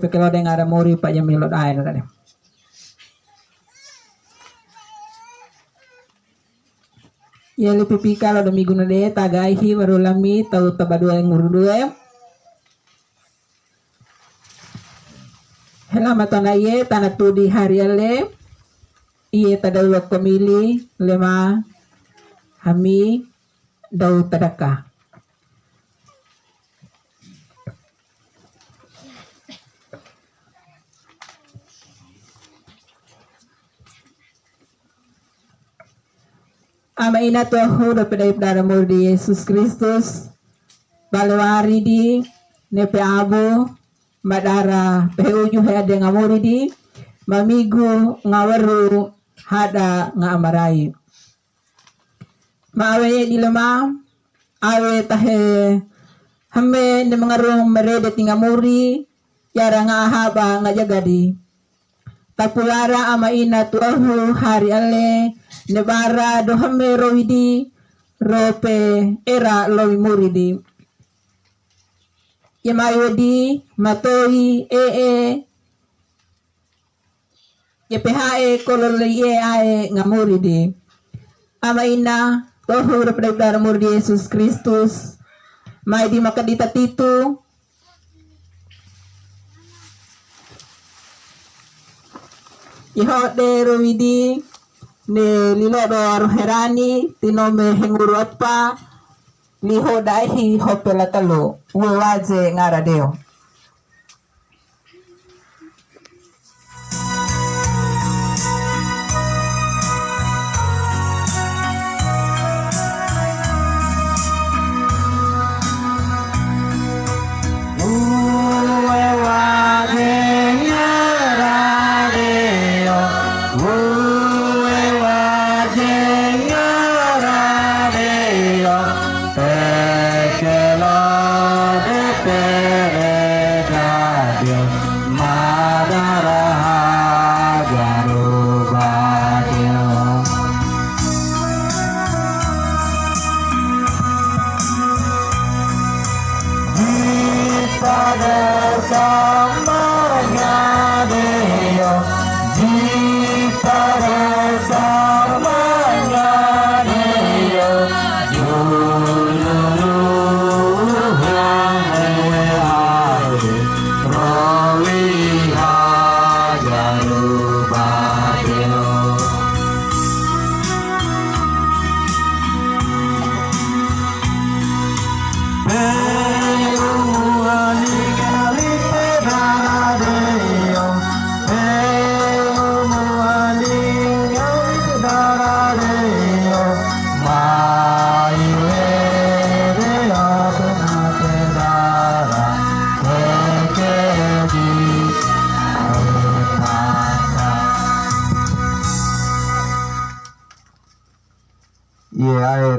pekelo deng ara mori pa yamilo dai na deh. Yeli pipika lo demi guna de tagaihi warulami tau tabadua yang ngurudue. Hela matana ye tanah tudi hariale. Iye tadalok pemili lema hami dau tadaka. Ama ina tuahu do pedai pedara di Yesus Kristus balewari di nepe abu madara peuju hade ngamuri di mamigu ngawaru hada ngamarai mawe di lemah awe tahe hamme ne mengarung merede tingamuri yara ngahaba ngajagadi tapulara ama ina tuahu hari ale nebara dohame roidi rope era lowi muridi yemayodi matoi yepehae kololi ae ngamuridi ama ina tohu repedar murdi Yesus Kristus mai di makadita titu ihode roidi ne lilodor herani tinome henguru apa liho daihi hopela talo wawaze ngaradeo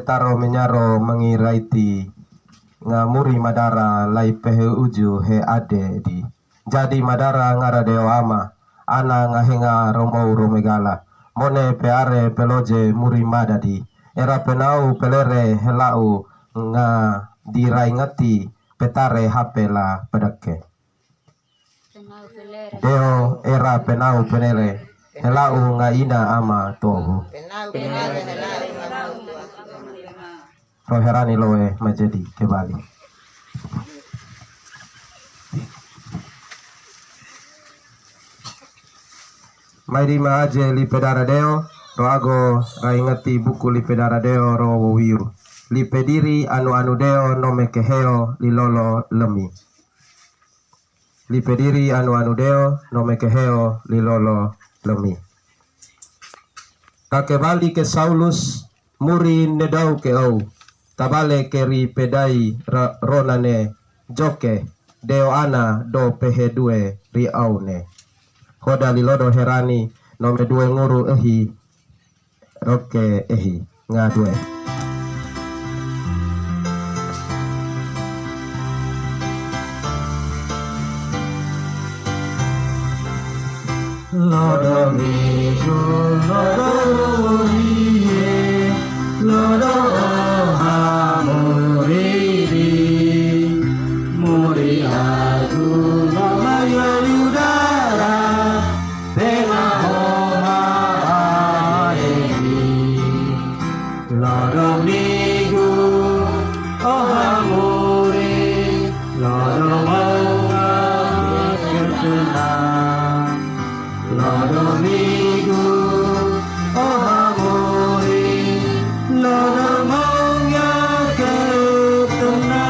taro menyaro mengiraiti ngamuri madara lai pehe uju he ade di jadi madara ngara dewa ama ana ngahenga romau romegala mone peare peloje muri madadi era penau pelere helau nga dirai ngati petare hapela pedake deo era penau penere helau nga ina ama tohu roherani loe menjadi kembali. Mairi maaje li pedara deo roago raingati buku li pedara deo ro wiru li pediri anu deo nome keheo li lolo lemi li pediri anu deo nome keheo li lolo lemi kakebali ke Saulus muri nedau ke au tabale keri pedai ronane joke deo ana do pehe due ri aune hoda lilodo herani nome due nguru ehi roke ehi ngadue lodo migu lodo hiye lodo muri aku nama yari ketena lodo migu oh amori lodo mongya ketena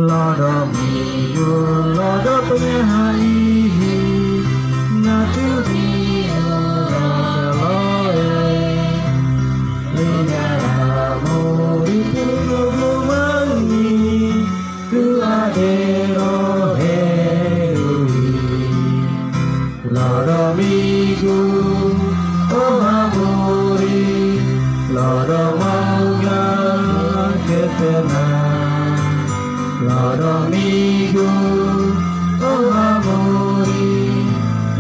lodo migu lodo penyahai natu dio loe amori puro mangi tu adero herui lodo migu oh amori lodo mongya ketena lodo migu oh amori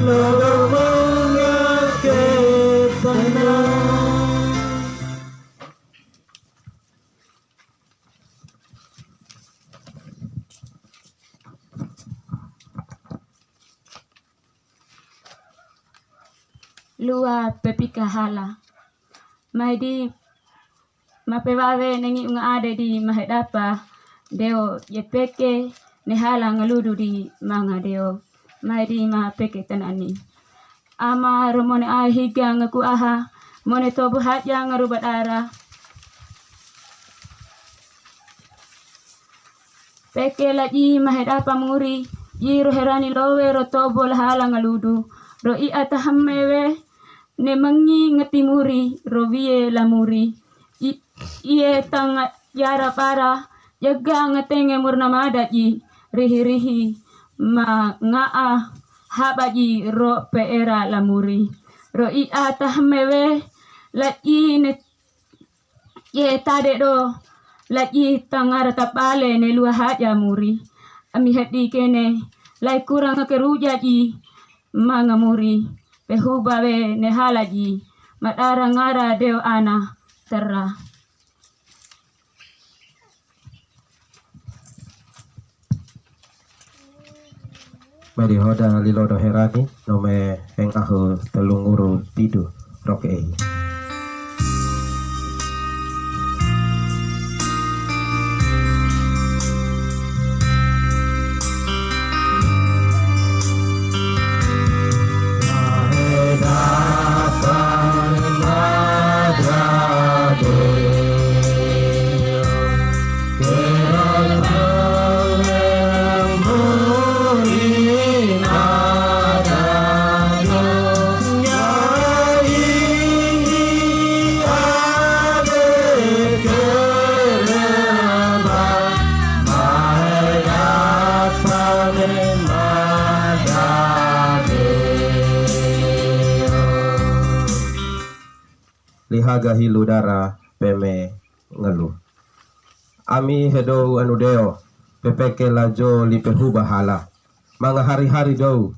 lodo mongya ketena. Lua pepika hala mai di mapewawe nengi unga ada di mahedapa deo yepeke ne hala ngaludu di manga deo mai di ma peke tanani ama romone ahiga ngaku aha mone tobu haja ngarubat ara peke lagi mahedapa muri yiru herani lowe ro tobo hala ngaludu ro I atahammewe ne mangi ngatimuri rowie lamuri iye tang yara para jaga ngatenge murna madaji rihi ma ngaa habaji ro peera lamuri ro I atahammewe la ne ye tade do la tangara tapale ne lua haja muri ami hadi kene lai kurang keruja ji mangamuri pehubawe ne halaji madara ngara deo ana terra Mari hoda lilodo herani nome heng ahu telunguru tidu roke. Lihaga hiludara peme ngelu ami hedo anu deo pepeke lajo lipehu bahala manga hari-hari do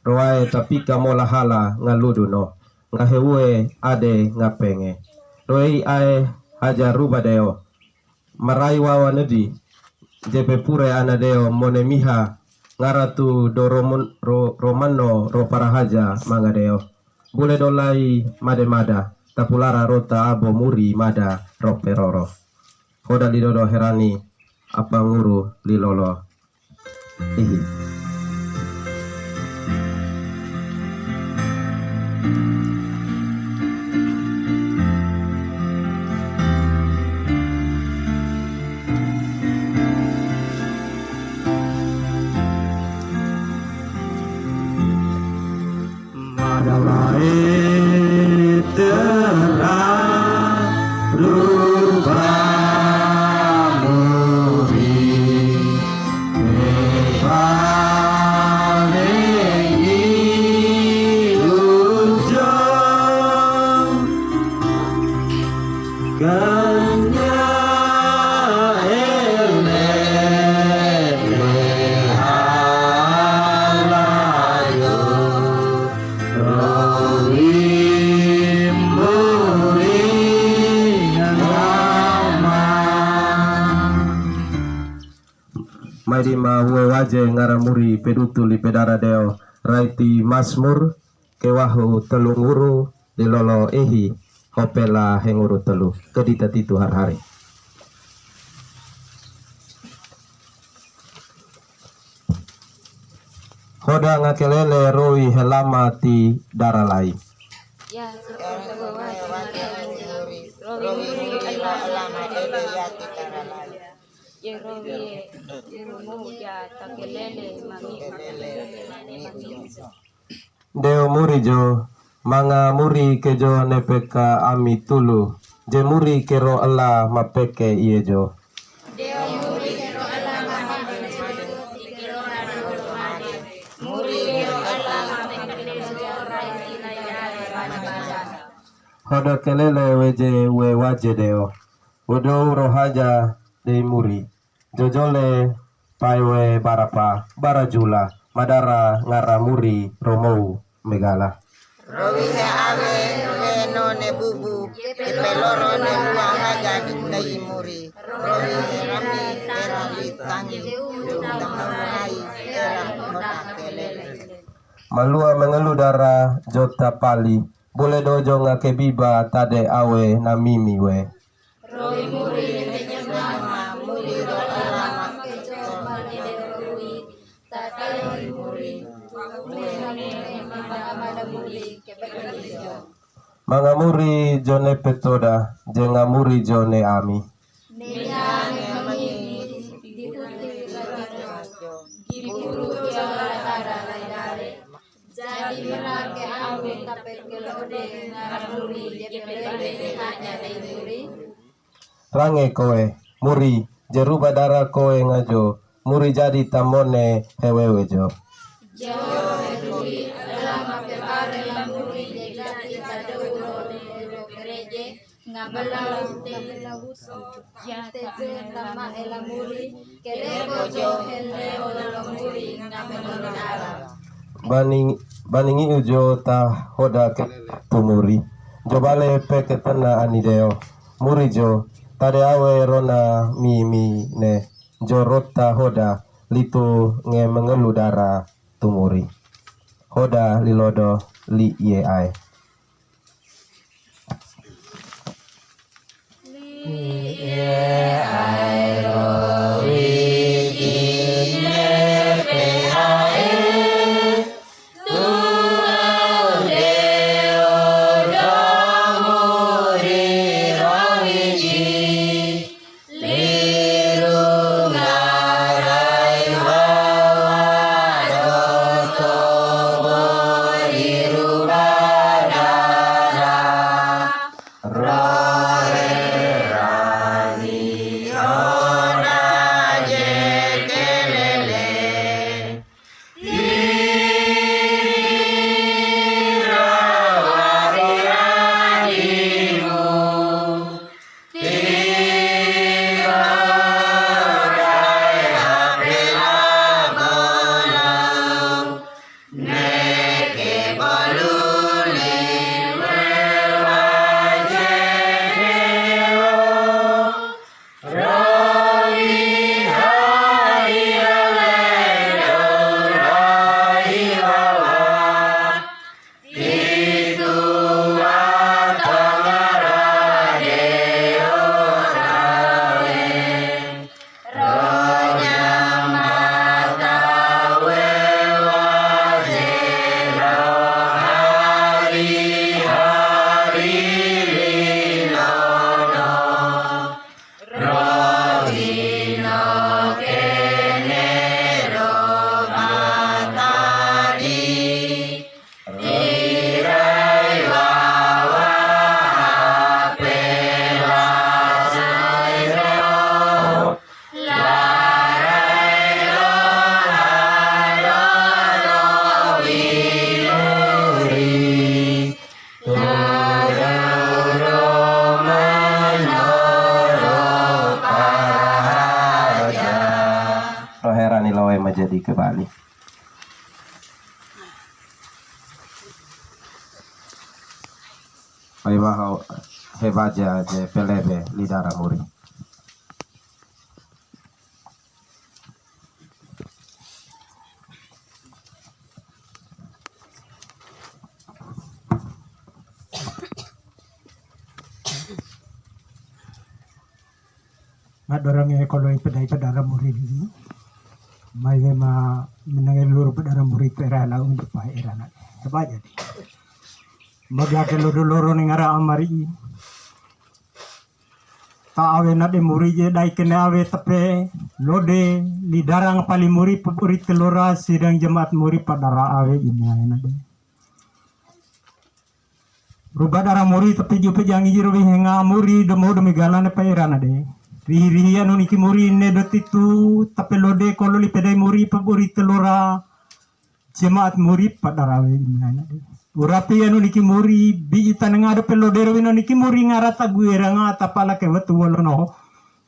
roae tapika mola hala ngaludu no ngahewe ade ngapenge roi ae haja ruba deo marai wawa nedi jepe pure ana deo mone miha ngaratu do romano ro parahaja manga deo bule dolai made-mada tapulara rota abo muri mada roperoro hoda lidodo herani apa nguru lilolo ihi madalai Maidi ma we waje ngaramuri pedutu li pedara deo raiti masmur kewahu telunguru dilolo ehi hopela henguru telu kedita titu har hari. Hoda ngakelele roi helama ti daralai. Ya, rowi alama eleyati taralai. Ye rowi irumu ya takelele mami. Deo murijo manga muri kejo nepeka ami tulu. Je muri kero Allah mapeke iejo. Hoda kelele weje we waje deo. Wodo rohaja de muri. Jojole paiwe barapa barajula madara ngara muri romou megala. Rowi he awe he no ne bubu peloro ne luang haja dai muri. Rowi he rami era litangi tamarai era kota kelele. Malua mengelu dara jota pali. Boleh dojo ngake biba tade awe na mimi we. Rowi muri Nama muri ro alama Manga muri jone petoda jenga muri jone ami. Range koe muri jeruba dara koe ngajo muri jadi tamone hewewe jo. Baningi ujo ta hoda ke tumuri jobale peke tena anideo muri jo tade awe rona mimi ne jorota hoda litu nge mengelu dara tumuri hoda lilodo li ye ai. Roherani lawe menjadi ke Bali. Baiklah, hebaja je pelebe lidara muri. Madorang yang kalau pedai pedara muri ini. May menangelur pada murid era la untuk pa era na. Coba jadi. Magake loro ning ara amari. Ta awe na de murid je dai kene awe tepe lode lidarang paling murid murid telora sidang jemaat murid pada ra awe ini na de. Rubah darah muri tapi jupe jangi jiro bihenga muri demo demi galane pairana de. Rihi anu niki muri ne dotitu tapi lode kolo li pedai muri paburi telora jemaat muri pada rawe gimana de. Urapi anu niki muri biji tanenga do pelode ro niki muri ngarata guera ngata pala ke wetu wolono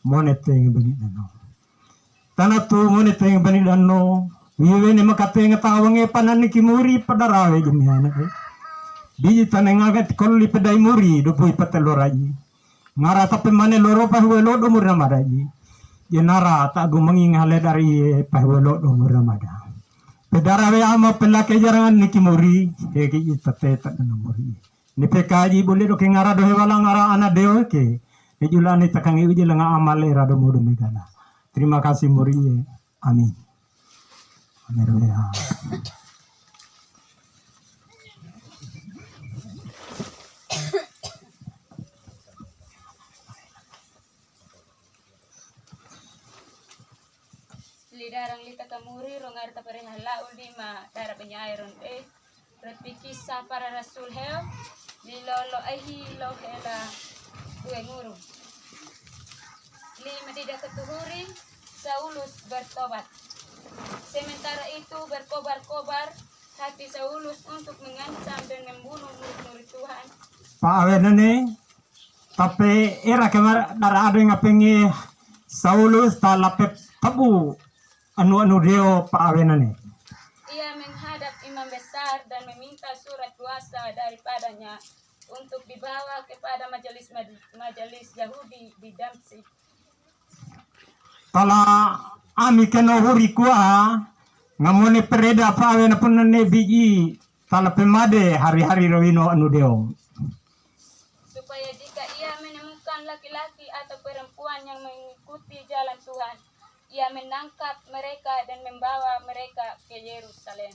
monete bani dano. Tanatu monete bani dano. Wiwe ne makape ngatawange panan niki muri pada rawe gimana de. Biji tanengagat kolli pedai muri dupui pateloraji ngara tapi mane loro pahwelo do muramadaji yenara tak gumengi ngale dari pahwelo do muramada pedara we ama pelake jarangan niki muri eki tate tak muri ni pekaji boleh do ke ngara do hewala ngara ana deo ke ni julani takangi uji lenga amale rado mudu megala. Terima kasih muri, amin. Amin. Lidarang lita kamuri rongar taparehala ulima darah penyairon repiki sa para rasul heo lilolo ahi lo hela dua nguru lima tidak ketuhuri Saulus bertobat sementara itu berkobar-kobar hati Saulus untuk mengancam dan membunuh murid-murid Tuhan. Pak awenane tapi era kemar darah ada yang pengi Saulus talape tabu anu deo Pak awenane. Ia menghadap imam besar dan meminta surat kuasa daripadanya untuk dibawa kepada majelis Yahudi di Damsyik. Tala ami kena huri kuah ngamone pereda Pak awena punane biji tala pemade hari-hari rawino anu deo. Supaya jika ia menemukan laki-laki atau perempuan yang mengikuti jalan Tuhan, ia menangkap mereka dan membawa mereka ke Yerusalem.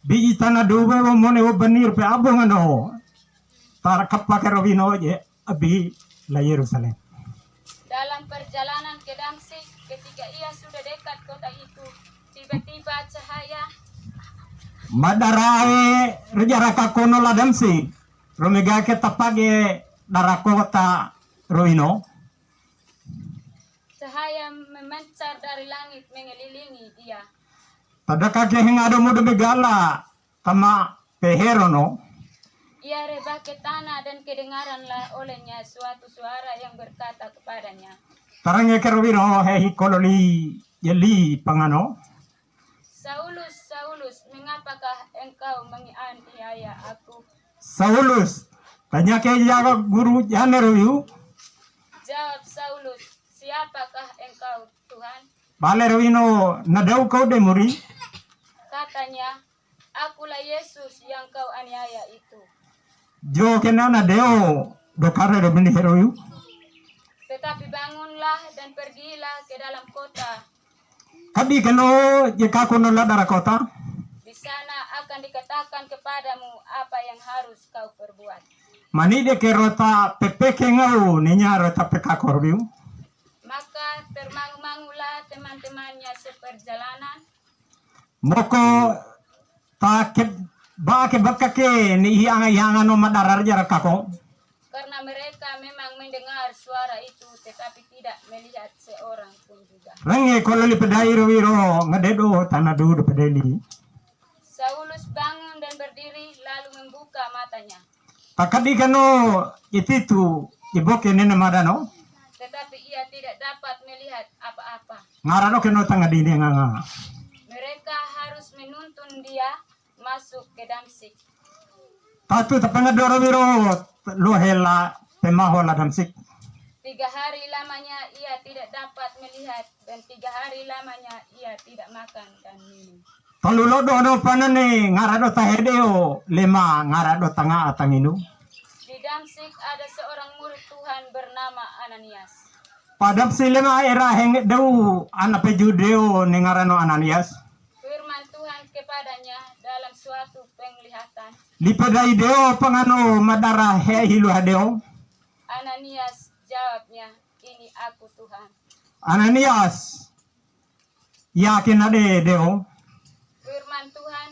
Biji tanah dua mone benir pe abong ano. Tar kapake rawino je abi la Yerusalem. Dalam perjalanan ke Damsyik, ketika ia sudah dekat kota itu, tiba-tiba cahaya madarae rejaraka kono la Damsyik. Romega ke tapage darakota roino. cahaya memancar dari langit mengelilingi dia. Tada kake hengado muda begala tama peherono. Ia rebah ke tanah dan kedengaranlah olehnya suatu suara yang berkata kepadanya, Tarangnya kerwiro hehi kololi yeli pangano. Saulus, Saulus, mengapakah engkau menganiaya aku? Saulus, tanya ke jaga guru janeru. Jawab Saulus, siapakah engkau Tuhan? Balerwino nadau kau demuri. Katanya, akulah Yesus yang kau aniaya itu. Jo kenana deo dokare do bini heroyu. Tetapi bangunlah dan pergilah ke dalam kota. Kadi keno jika kono la dara kota. Di sana akan dikatakan kepadamu apa yang harus kau perbuat. Mani de kerota pepeke ngau ninya rota pekakorbiu. Maka termangu-mangulah teman-temannya seperjalanan. Moko taket Bake bakake ni hiang no madarar jarak kako. Karena mereka memang mendengar suara itu tetapi tidak melihat seorang pun juga. Range kololi pedai wiro ngadedo tanah dulu pedeli. Saulus bangun dan berdiri lalu membuka matanya. Takadi kano itu iboke nene madano. Tetapi ia tidak dapat melihat apa-apa. Ngarano keno tangga dini nganga. Mereka harus menuntun dia masuk ke Damsyik. Tatu tapangadoro wiro lohela pemahola Damsyik. 3 hari lamanya ia tidak dapat melihat dan 3 hari lamanya ia tidak makan dan minum. Talulodo no panane ngarado tahedeo lema ngarado tanga atanginu. Di Damsyik ada seorang murid Tuhan bernama Ananias. Padam silema era heng deu anak pejudeo nengarano Ananias. Firman Tuhan kepadanya dalam suatu penglihatan. Lipedai deo pengano madara he hilu hadeo. Ananias jawabnya, ini aku Tuhan. Ananias yakin ade deo. Firman Tuhan,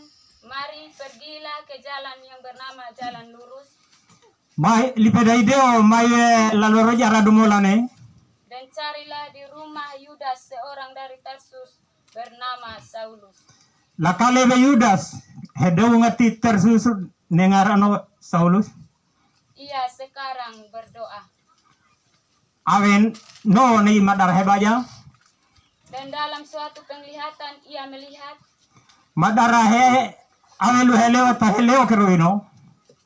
mari pergilah ke jalan yang bernama Jalan Lurus Mai lipedai deo mai laloro jara dumolane. dan carilah di rumah Yudas seorang dari Tarsus bernama Saulus. Lakale be Yudas hedeu ngati tersus nengarano Saulus. Ia sekarang berdoa. Awen no ni madara hebaja. Dan dalam suatu penglihatan ia melihat Madara he awelu heleo ta heleo keruino.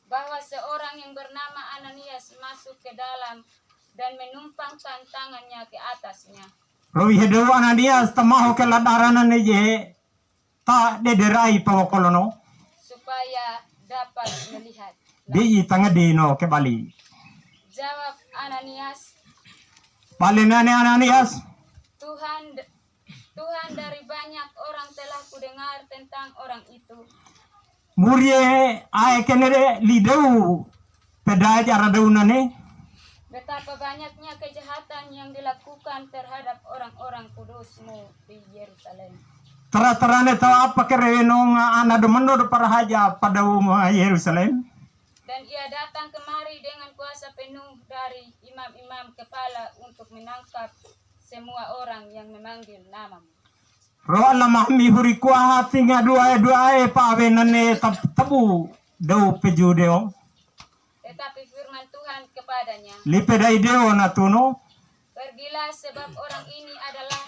bahwa seorang yang bernama Ananias masuk ke dalam dan menumpangkan tangannya ke atasnya. Rowi hedeu Ananias tamaho ke ladaranan je ta dederai pawokolono. Supaya dapat melihat. Di tangadino ke Bali. Jawab Ananias, Balinane Ananias. Tuhan dari banyak orang telah kudengar tentang orang itu. Murie ai kenere lideu pedai jara deunane. Betapa banyaknya kejahatan yang dilakukan terhadap orang-orang kudusmu di Yerusalem. Tera-terane ta apa kereno nga ana demendo para haja pada Yerusalem. Dan ia datang kemari dengan kuasa penuh dari imam-imam kepala untuk menangkap semua orang yang memanggil namamu. Ro Allah mahmi huri kuah tinga dua pa benane tabu deu pejudeo. Tetapi firman Tuhan kepadanya, Lipedai deo natuno. pergilah sebab orang ini adalah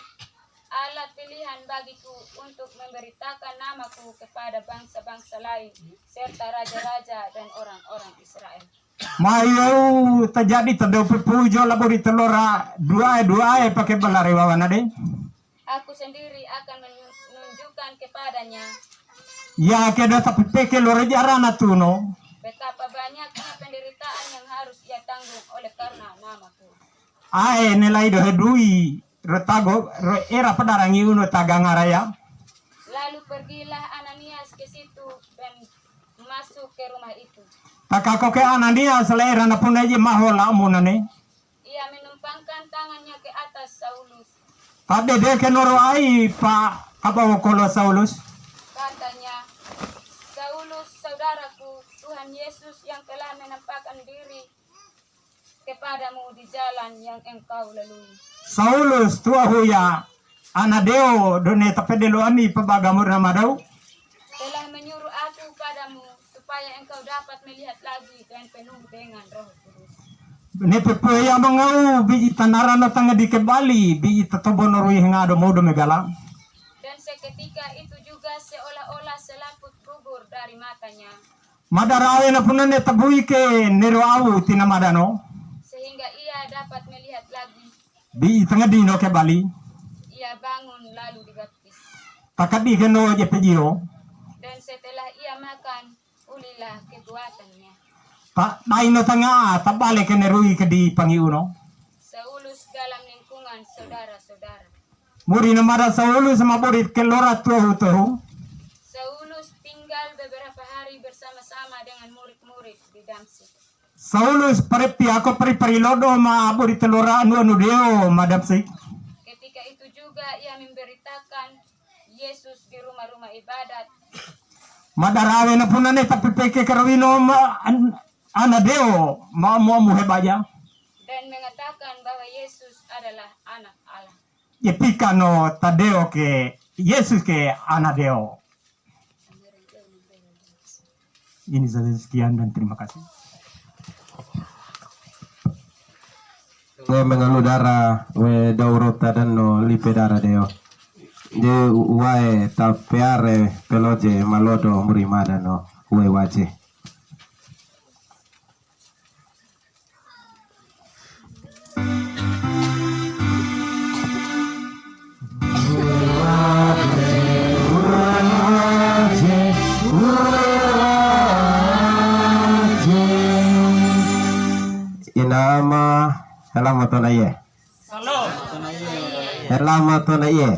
alat pilihan bagiku untuk memberitakan namaku kepada bangsa-bangsa lain serta raja-raja dan orang-orang Israel. Mayo terjadi terdeu pujo labori telora dua pakai balare wawana de. Aku sendiri akan menunjukkan kepadanya Ya keda tapi peke lore jarana tuno. betapa banyaknya penderitaan yang harus ia tanggung oleh karena namaku. Ae nilai do hedui retago era padarangi uno tagangaraya. Lalu pergilah Ananias ke situ dan masuk ke rumah itu. Takako ke Anania selera na punaje mahola munane. Ia menumpangkan tangannya ke atas Saulus. Tade de ke noro ai pa kabawo kolo Saulus. Katanya, Saulus saudaraku, Tuhan Yesus yang telah menampakkan diri kepadamu di jalan yang engkau lalui. Saulus tua huya anadeo done tapedelo ani pabagamur namadau. Telah menyuruh aku padamu supaya engkau dapat melihat lagi dan penuh dengan Roh Kudus. Ne pepe yang mengau biji tanarana tanga di kembali biji tatobono rui ngado modo megala. Dan seketika itu juga seolah-olah selaput gugur dari matanya, Madarawe na punane tabui ke nero awu tinamadano. sehingga ia dapat melihat lagi. Biji tanga dino ke Bali. Ia bangun lalu dibaptis. Takadi ke no je pejio. Dan setelah ia makan, ulilah kekuatannya. Tak daino tanga tabale ke nerui ke di pangiuno. Saulus dalam lingkungan saudara-saudara. Muri namada Saulus sama borit ke lora tuhu. Saulus tinggal beberapa hari bersama-sama dengan murid-murid di Damsik. Saulus parepi ako pari-parilodo ma borit lora anu deo madapsik. Ketika itu juga ia memberitakan Yesus di rumah-rumah ibadat Madarawe na punane tapi peke karawino ma anadeo ma mo hebaja. dan mengatakan bahwa Yesus adalah anak Allah. Yepikano tadeo ke Yesus ke anadeo. Ini saja sekian dan terima kasih. Nge mengaludara we dauro tadano lipedara deo. Je wae tapeare peloje malodo murimada no we waje. Inama halamatona ye. Halo. Lama to na iye.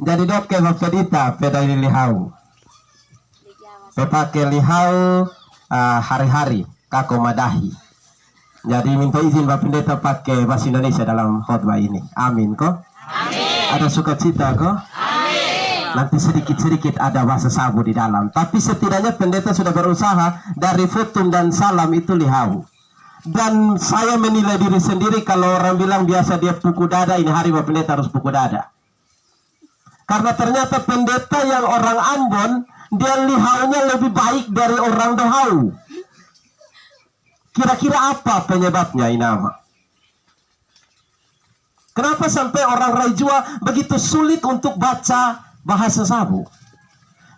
Jadi doke mapedita peda lihau. Pepake lihau hari-hari kako madahi. Jadi minta izin Bapak Pendeta pakai bahasa Indonesia dalam khotbah ini. Amin kok? Amin. Ada sukacita kok? Amin. Nanti sedikit-sedikit ada bahasa sabu di dalam. Tapi setidaknya pendeta sudah berusaha dari futum dan salam itu lihau. Dan saya menilai diri sendiri kalau orang bilang biasa dia pukul dada, ini hari Bapak Pendeta harus pukul dada. Karena ternyata pendeta yang orang Ambon, dia lihaunya lebih baik dari orang Dohau. Kira-kira apa penyebabnya Inama? Kenapa sampai orang Raijua begitu sulit untuk baca bahasa sabu?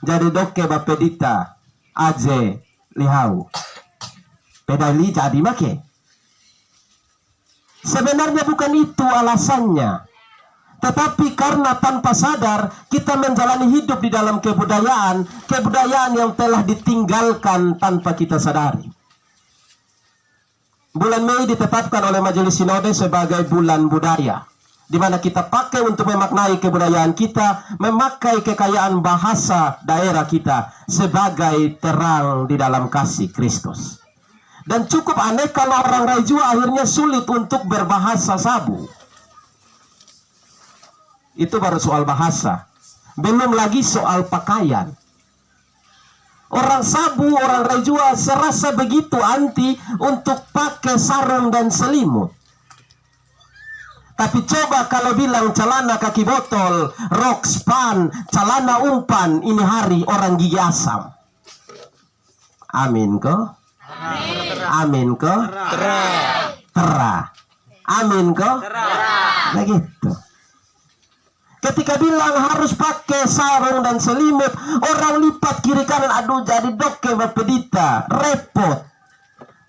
Jadi doke bapedita aje lihau. Pedali jadi make. Sebenarnya bukan itu alasannya. Tetapi karena tanpa sadar kita menjalani hidup di dalam kebudayaan yang telah ditinggalkan tanpa kita sadari. Bulan Mei ditetapkan oleh Majelis Sinode sebagai bulan budaya, di mana kita pakai untuk memaknai kebudayaan kita, memakai kekayaan bahasa daerah kita sebagai terang di dalam kasih Kristus. Dan cukup aneh kalau orang Raijua akhirnya sulit untuk berbahasa sabu. Itu baru soal bahasa, belum lagi soal pakaian. Orang sabu, orang Raijua serasa begitu anti untuk pakai sarung dan selimut. Tapi coba kalau bilang celana kaki botol, rok span, celana umpan, ini hari orang gigi asam. Amin ko? Amin ko? Tera. Amin ko? Nah gitu. Ketika bilang harus pakai sarung dan selimut, orang lipat kiri kanan, aduh jadi doke bapedita, repot.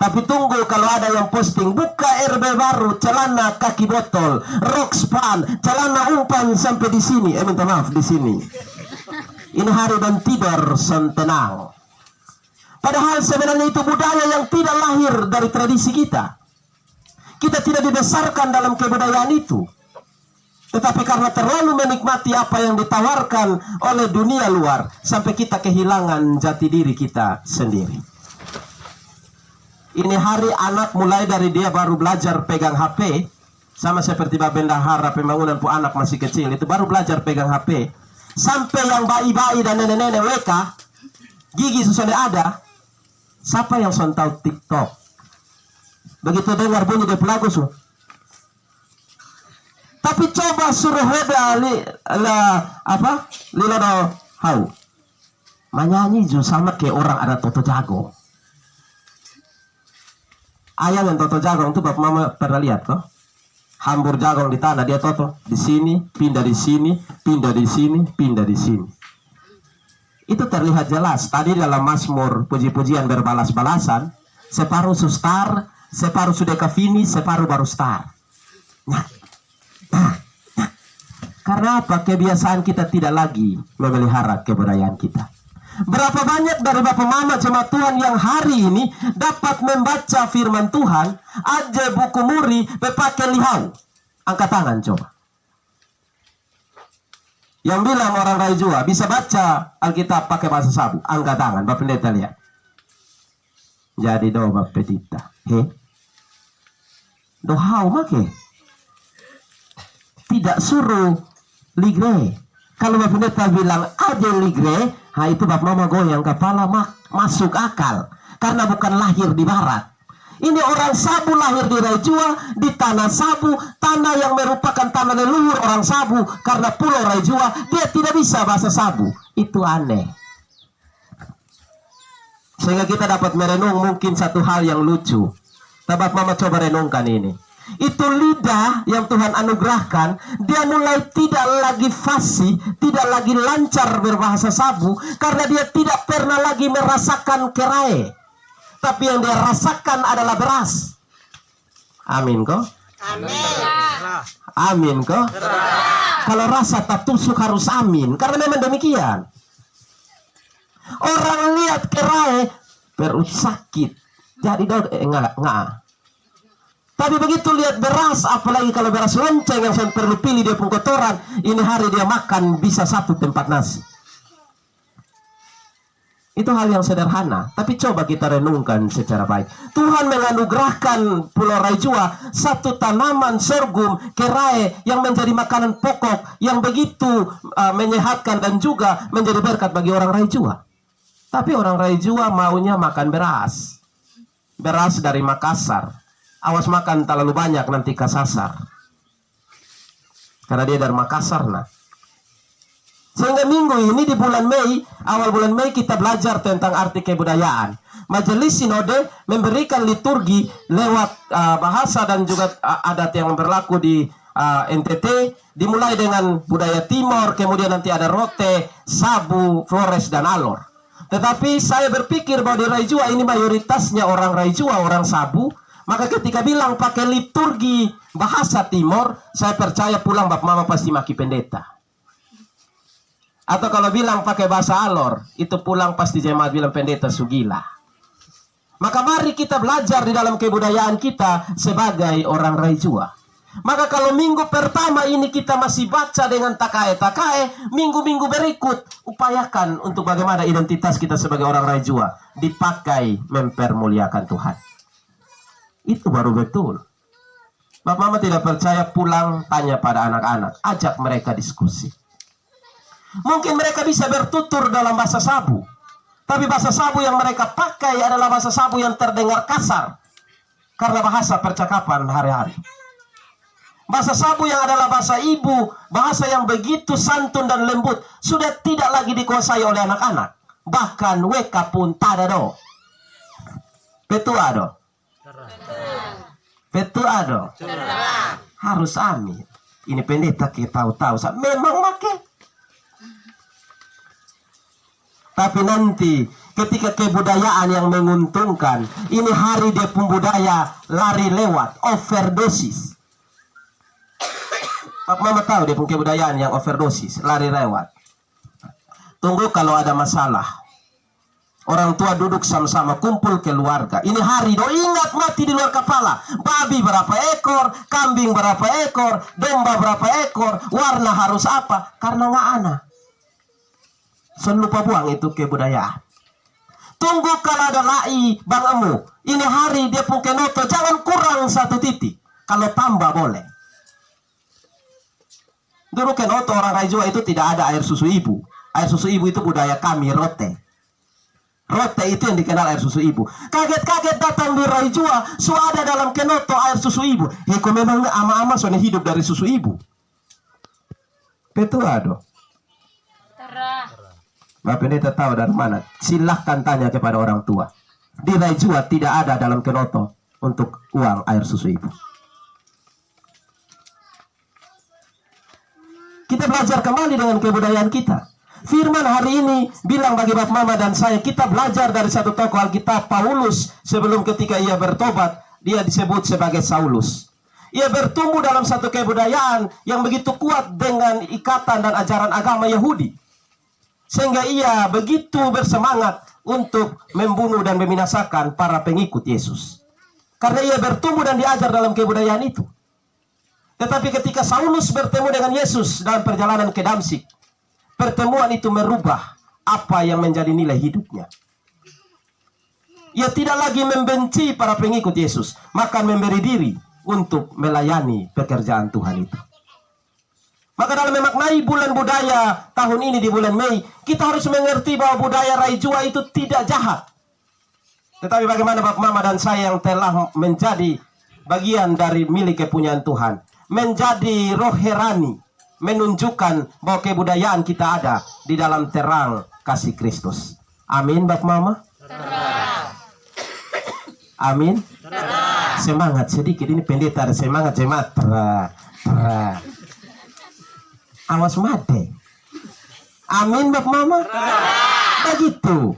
Tapi tunggu kalau ada yang posting, buka RB baru, celana kaki botol, rok span, celana umpan sampai di sini. Minta maaf di sini. Ini hari dan tidur sentenang. Padahal sebenarnya itu budaya yang tidak lahir dari tradisi kita. Kita tidak dibesarkan dalam kebudayaan itu. Tetapi karena terlalu menikmati apa yang ditawarkan oleh dunia luar, sampai kita kehilangan jati diri kita sendiri. Ini hari anak mulai dari dia baru belajar pegang HP, sama seperti Babendahara pembangunan pu anak masih kecil, itu baru belajar pegang HP. Sampai yang bayi-bayi dan nenek-nenek WK, gigi sudah ada. Siapa yang sontau TikTok? Begitu dengar bunyi dia pelagu su. Tapi coba suruh heda lila do hau. Menyanyi ju sama kayak orang ada Toto Jago. Ayam yang Toto Jago itu bapak mama pernah lihat kok? Hambur jagung di tanah, dia Toto di sini, pindah di sini, pindah di sini, pindah di sini. Itu terlihat jelas. Tadi dalam Mazmur puji-pujian berbalas-balasan, separuh sustar, separuh sudah ke finish, separuh baru start. Karena apa? Kebiasaan kita tidak lagi memelihara kebudayaan kita. Berapa banyak dari bapak mama jemaat Tuhan yang hari ini dapat membaca firman Tuhan, aja buku muri, pakai lihau. Angkat tangan coba. Yang bilang orang Raijua bisa baca Alkitab pakai bahasa sabu, angkat tangan. Bapak Pendeta lihat. Jadi do Bapak Pendeta. Do hau make. Tidak suruh ligre. Kalau Bapak Pendeta bilang aja ligre, itu Bapak Mama goyang kepala masuk akal. Karena bukan lahir di barat. Ini orang sabu lahir di Raijua, di tanah sabu, tanah yang merupakan tanah leluhur orang sabu. Karena pulau Raijua, dia tidak bisa bahasa sabu. Itu aneh. Sehingga kita dapat merenung mungkin satu hal yang lucu. Bapak Mama coba renungkan ini. Itu lidah yang Tuhan anugerahkan, dia mulai tidak lagi fasih, tidak lagi lancar berbahasa sabu, karena dia tidak pernah lagi merasakan kerae. Tapi yang dia rasakan adalah beras. Amin kok? Amin. Amin kok? Kalau rasa tak tusuk harus amin, karena memang demikian. Orang lihat kerae perut sakit, jadi enggak. Tapi begitu lihat beras, apalagi kalau beras lonceng yang saya perlu pilih dia pun kotoran, ini hari dia makan bisa 1 tempat nasi. Itu hal yang sederhana, tapi coba kita renungkan secara baik. Tuhan menganugerahkan Pulau Raijua satu tanaman sorghum kerai yang menjadi makanan pokok yang begitu menyehatkan dan juga menjadi berkat bagi orang Raijua. Tapi orang Raijua maunya makan beras. Beras dari Makassar. Awas makan terlalu banyak nanti kesasar. Karena dia dari Makassar, nah. Sehingga minggu ini di bulan Mei, awal bulan Mei kita belajar tentang arti kebudayaan. Majelis Sinode memberikan liturgi lewat bahasa dan juga adat yang berlaku di NTT. Dimulai dengan budaya Timor, kemudian nanti ada Rote, Sabu, Flores, dan Alor. Tetapi saya berpikir bahwa di Raijua ini mayoritasnya orang Raijua, orang Sabu. Maka ketika bilang pakai liturgi bahasa Timor, saya percaya pulang Bapak Mama pasti maki pendeta. Atau kalau bilang pakai bahasa Alor, itu pulang pasti jemaat bilang pendeta sugila. Maka mari kita belajar di dalam kebudayaan kita sebagai orang Raijua. Maka kalau minggu pertama ini kita masih baca dengan takae-takae, minggu-minggu berikut upayakan untuk bagaimana identitas kita sebagai orang Raijua dipakai mempermuliakan Tuhan. Itu baru betul. Bapak Mama tidak percaya, pulang tanya pada anak-anak, ajak mereka diskusi. Mungkin mereka bisa bertutur dalam bahasa Sabu, tapi bahasa Sabu yang mereka pakai adalah bahasa Sabu yang terdengar kasar karena bahasa percakapan hari-hari. Bahasa Sabu yang adalah bahasa ibu, bahasa yang begitu santun dan lembut, sudah tidak lagi dikuasai oleh anak-anak. Bahkan weka pun tada do. Petua do. Harus amin. Ini pendeta kita tahu-tahu. Memang make. Tapi nanti ketika kebudayaan yang menguntungkan, ini hari dia pun budaya lari lewat, overdosis. Pak Mama tahu dia pun kebudayaan yang overdosis, lari lewat. Tunggu kalau ada masalah. Orang tua duduk sama-sama, kumpul keluarga. Ini hari do ingat mati di luar kepala. Babi berapa ekor, kambing berapa ekor, domba berapa ekor, warna harus apa? Karena nggak ana. Sen lupa buang itu kebudayaan. Tunggu kalau ada lai bang emu. Ini hari dia pun kenoto, jangan kurang 1 titik. Kalau tambah boleh. Dulu kenoto orang Raijua itu tidak ada air susu ibu. Air susu ibu itu budaya kami, rote. Rote itu yang dikenal air susu ibu. Kaget-kaget datang di Raijua, so ada dalam kenoto air susu ibu. Kok memang ama-ama soalnya hidup dari susu ibu. Betul ado. Bapak pendeta tahu dari mana? Silahkan tanya kepada orang tua. Di Raijua tidak ada dalam kenoto untuk uang air susu ibu. Kita belajar kembali dengan kebudayaan kita. Firman hari ini bilang bagi Bapak Mama dan saya, kita belajar dari satu tokoh Alkitab, Paulus. Sebelum ketika ia bertobat, dia disebut sebagai Saulus. Ia bertumbuh dalam satu kebudayaan yang begitu kuat dengan ikatan dan ajaran agama Yahudi. Sehingga ia begitu bersemangat untuk membunuh dan membinasakan para pengikut Yesus. Karena ia bertumbuh dan diajar dalam kebudayaan itu. Tetapi ketika Saulus bertemu dengan Yesus dalam perjalanan ke Damsyik, pertemuan itu merubah apa yang menjadi nilai hidupnya. Ia tidak lagi membenci para pengikut Yesus, maka memberi diri untuk melayani pekerjaan Tuhan itu. Maka dalam memaknai bulan budaya tahun ini di bulan Mei, kita harus mengerti bahwa budaya Raijua itu tidak jahat. Tetapi bagaimana Bapak Mama dan saya yang telah menjadi bagian dari milik kepunyaan Tuhan, menjadi roherani, menunjukkan bahwa kebudayaan kita ada di dalam terang kasih Kristus. Amin Bapak Mama? Amin? Semangat sedikit, ini pendeta ada semangat jemaat. Awas mati. Amin Bapak Mama. Begitu.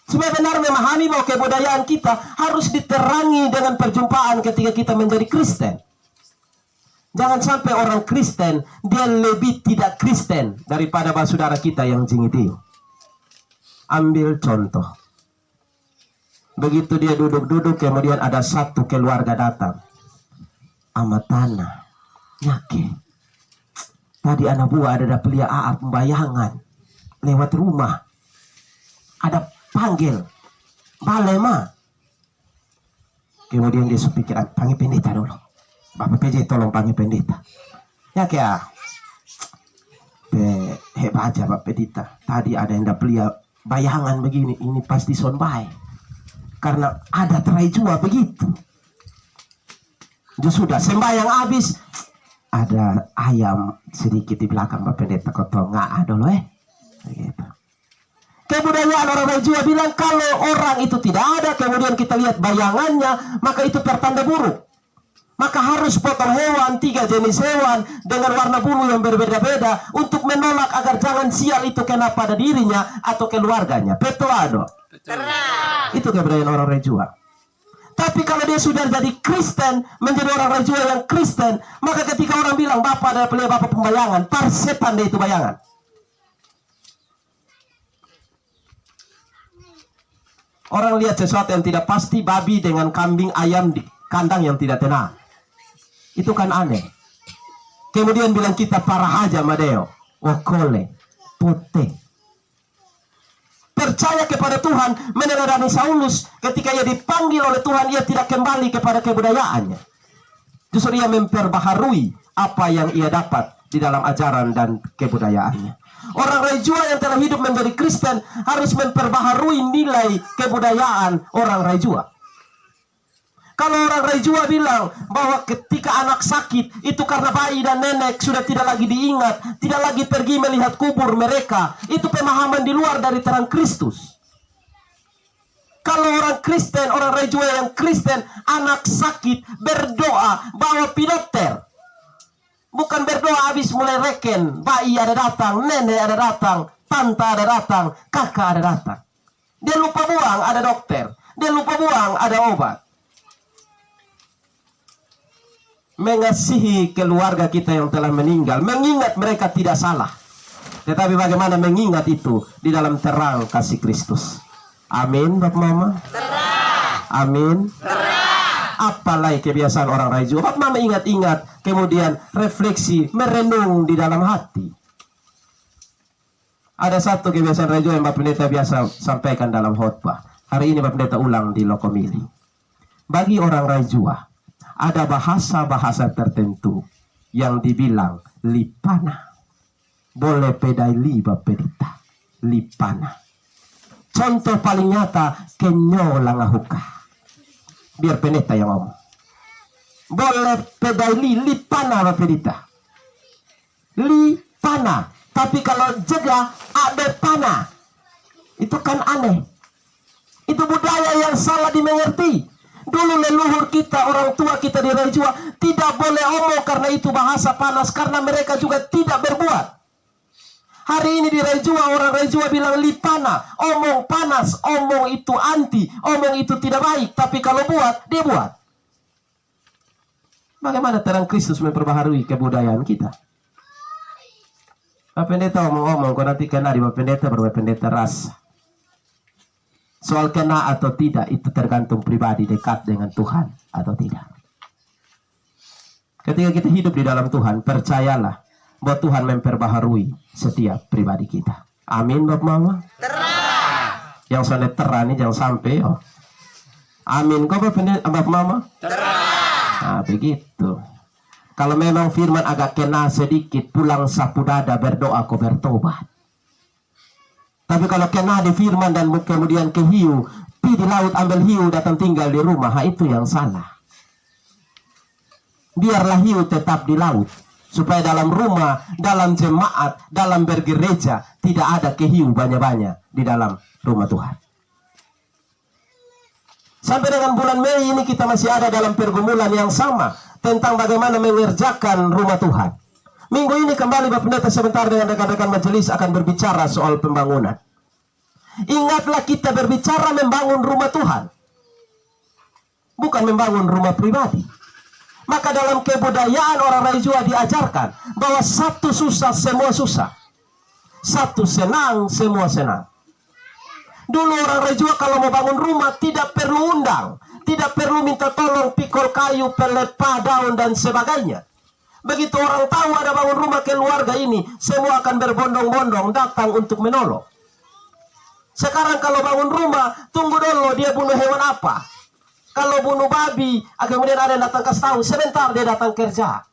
Supaya benar memahami bahwa kebudayaan kita harus diterangi dengan perjumpaan ketika kita menjadi Kristen. Jangan sampai orang Kristen dia lebih tidak Kristen daripada saudara kita yang jingitio. Ambil contoh. Begitu dia duduk-duduk, kemudian ada satu keluarga datang. Amatana, nyake. Tadi anak buah ada pelia pembayangan lewat rumah. Ada panggil, balema. Kemudian dia sepikir, panggil pendeta dulu. Bapak PJ tolong panggil pendeta. Nyake hebat aja Bapak pendeta. Tadi ada yang pelia bayangan begini, ini pasti son baik. Karena ada terai jua begitu. Sudah sembahyang habis, ada ayam sedikit di belakang Bapak Pendeta kotong nggak ada loh begitu. Kebudayaan orang Rajua bilang kalau orang itu tidak ada, kemudian kita lihat bayangannya, maka itu pertanda buruk. Maka harus potong hewan, 3 jenis hewan dengan warna bulu yang berbeda-beda untuk menolak agar jangan sial itu kena pada dirinya atau keluarganya. Betul ado. Itu kebudayaan orang Rajua. Tapi kalau dia sudah jadi Kristen, menjadi orang Rajua yang Kristen, maka ketika orang bilang Bapak adalah pelia Bapak pembayangan, parsetan dia itu bayangan. Orang lihat sesuatu yang tidak pasti, babi dengan kambing, ayam di kandang yang tidak tenang. Itu kan aneh. Kemudian bilang kita para haja madeo, wakole, putih. Percaya kepada Tuhan, meneladani Saulus ketika ia dipanggil oleh Tuhan, ia tidak kembali kepada kebudayaannya. Justru ia memperbaharui apa yang ia dapat di dalam ajaran dan kebudayaannya. Orang Rajua yang telah hidup menjadi Kristen harus memperbaharui nilai kebudayaan orang Rajua. Kalau orang Rajua bilang bahwa ketika anak sakit itu karena bayi dan nenek sudah tidak lagi diingat, tidak lagi pergi melihat kubur mereka, itu pemahaman di luar dari terang Kristus. Kalau orang Kristen, orang Rajua yang Kristen, anak sakit berdoa bawa dokter. Bukan berdoa habis mulai reken, bayi ada datang, nenek ada datang, tante ada datang, kakak ada datang. Dia lupa buang ada dokter, dia lupa buang ada obat. Mengasihi keluarga kita yang telah meninggal, mengingat mereka tidak salah, tetapi bagaimana mengingat itu di dalam terang kasih Kristus. Amin, Bapak Mama. Amin. Apalagi kebiasaan orang Rajua. Bapak Mama ingat-ingat, kemudian refleksi, merenung di dalam hati. Ada satu kebiasaan Rajua yang Bapak Pendeta biasa sampaikan dalam khotbah. Hari ini Bapak Pendeta ulang di Lokomili. Bagi orang Rajua, ada bahasa-bahasa tertentu yang dibilang lipana. Boleh pedai liba pedita. Lipana. Contoh paling nyata, kenyo langahuka. Biar pendeta yang ngomong. Boleh pedai lipana ba pedita. Lipana. Tapi kalau jega ada pana. Itu kan aneh. Itu budaya yang salah dimengerti. Dulu leluhur kita, orang tua kita di Rajua tidak boleh omong karena itu bahasa panas, karena mereka juga tidak berbuat. Hari ini di Rajua, orang Rajua bilang lipana, omong panas, omong itu anti, omong itu tidak baik, tapi kalau buat, dia buat. Bagaimana terang Kristus memperbaharui kebudayaan kita? Bapak Pendeta omong-omong, kau nanti kena di Bapak Pendeta, Bapak Pendeta rasa. Soal kena atau tidak itu tergantung pribadi dekat dengan Tuhan atau tidak. Ketika kita hidup di dalam Tuhan, percayalah bahwa Tuhan memperbaharui setiap pribadi kita. Amin, Bapak Mama. Terang. Yang sana terang ini jangan sampai. Oh. Amin, kok Bapak Mama. Terang. Nah, begitu. Kalau memang firman agak kena sedikit, pulang sapu dada berdoa kau bertobat. Tapi kalau kena di firman dan kemudian ke hiu, pi di laut ambil hiu datang tinggal di rumah, itu yang salah. Biarlah hiu tetap di laut, supaya dalam rumah, dalam jemaat, dalam bergereja tidak ada ke hiu banyak-banyak di dalam rumah Tuhan. Sampai dengan bulan Mei ini kita masih ada dalam pergumulan yang sama tentang bagaimana mengerjakan rumah Tuhan. Minggu ini kembali Bapak Pendeta sebentar dengan rekan-rekan majelis akan berbicara soal pembangunan. Ingatlah kita berbicara membangun rumah Tuhan, bukan membangun rumah pribadi. Maka dalam kebudayaan orang Rajua diajarkan bahwa satu susah semua susah, satu senang semua senang. Dulu orang Rejua kalau mau bangun rumah tidak perlu undang, tidak perlu minta tolong pikul kayu, pelepah daun dan sebagainya. Begitu orang tahu ada bangun rumah keluarga ini, semua akan berbondong-bondong datang untuk menolong. Sekarang kalau bangun rumah, tunggu dulu dia bunuh hewan apa. Kalau bunuh babi, kemudian ada yang datang kasih tahu, sebentar dia datang kerja.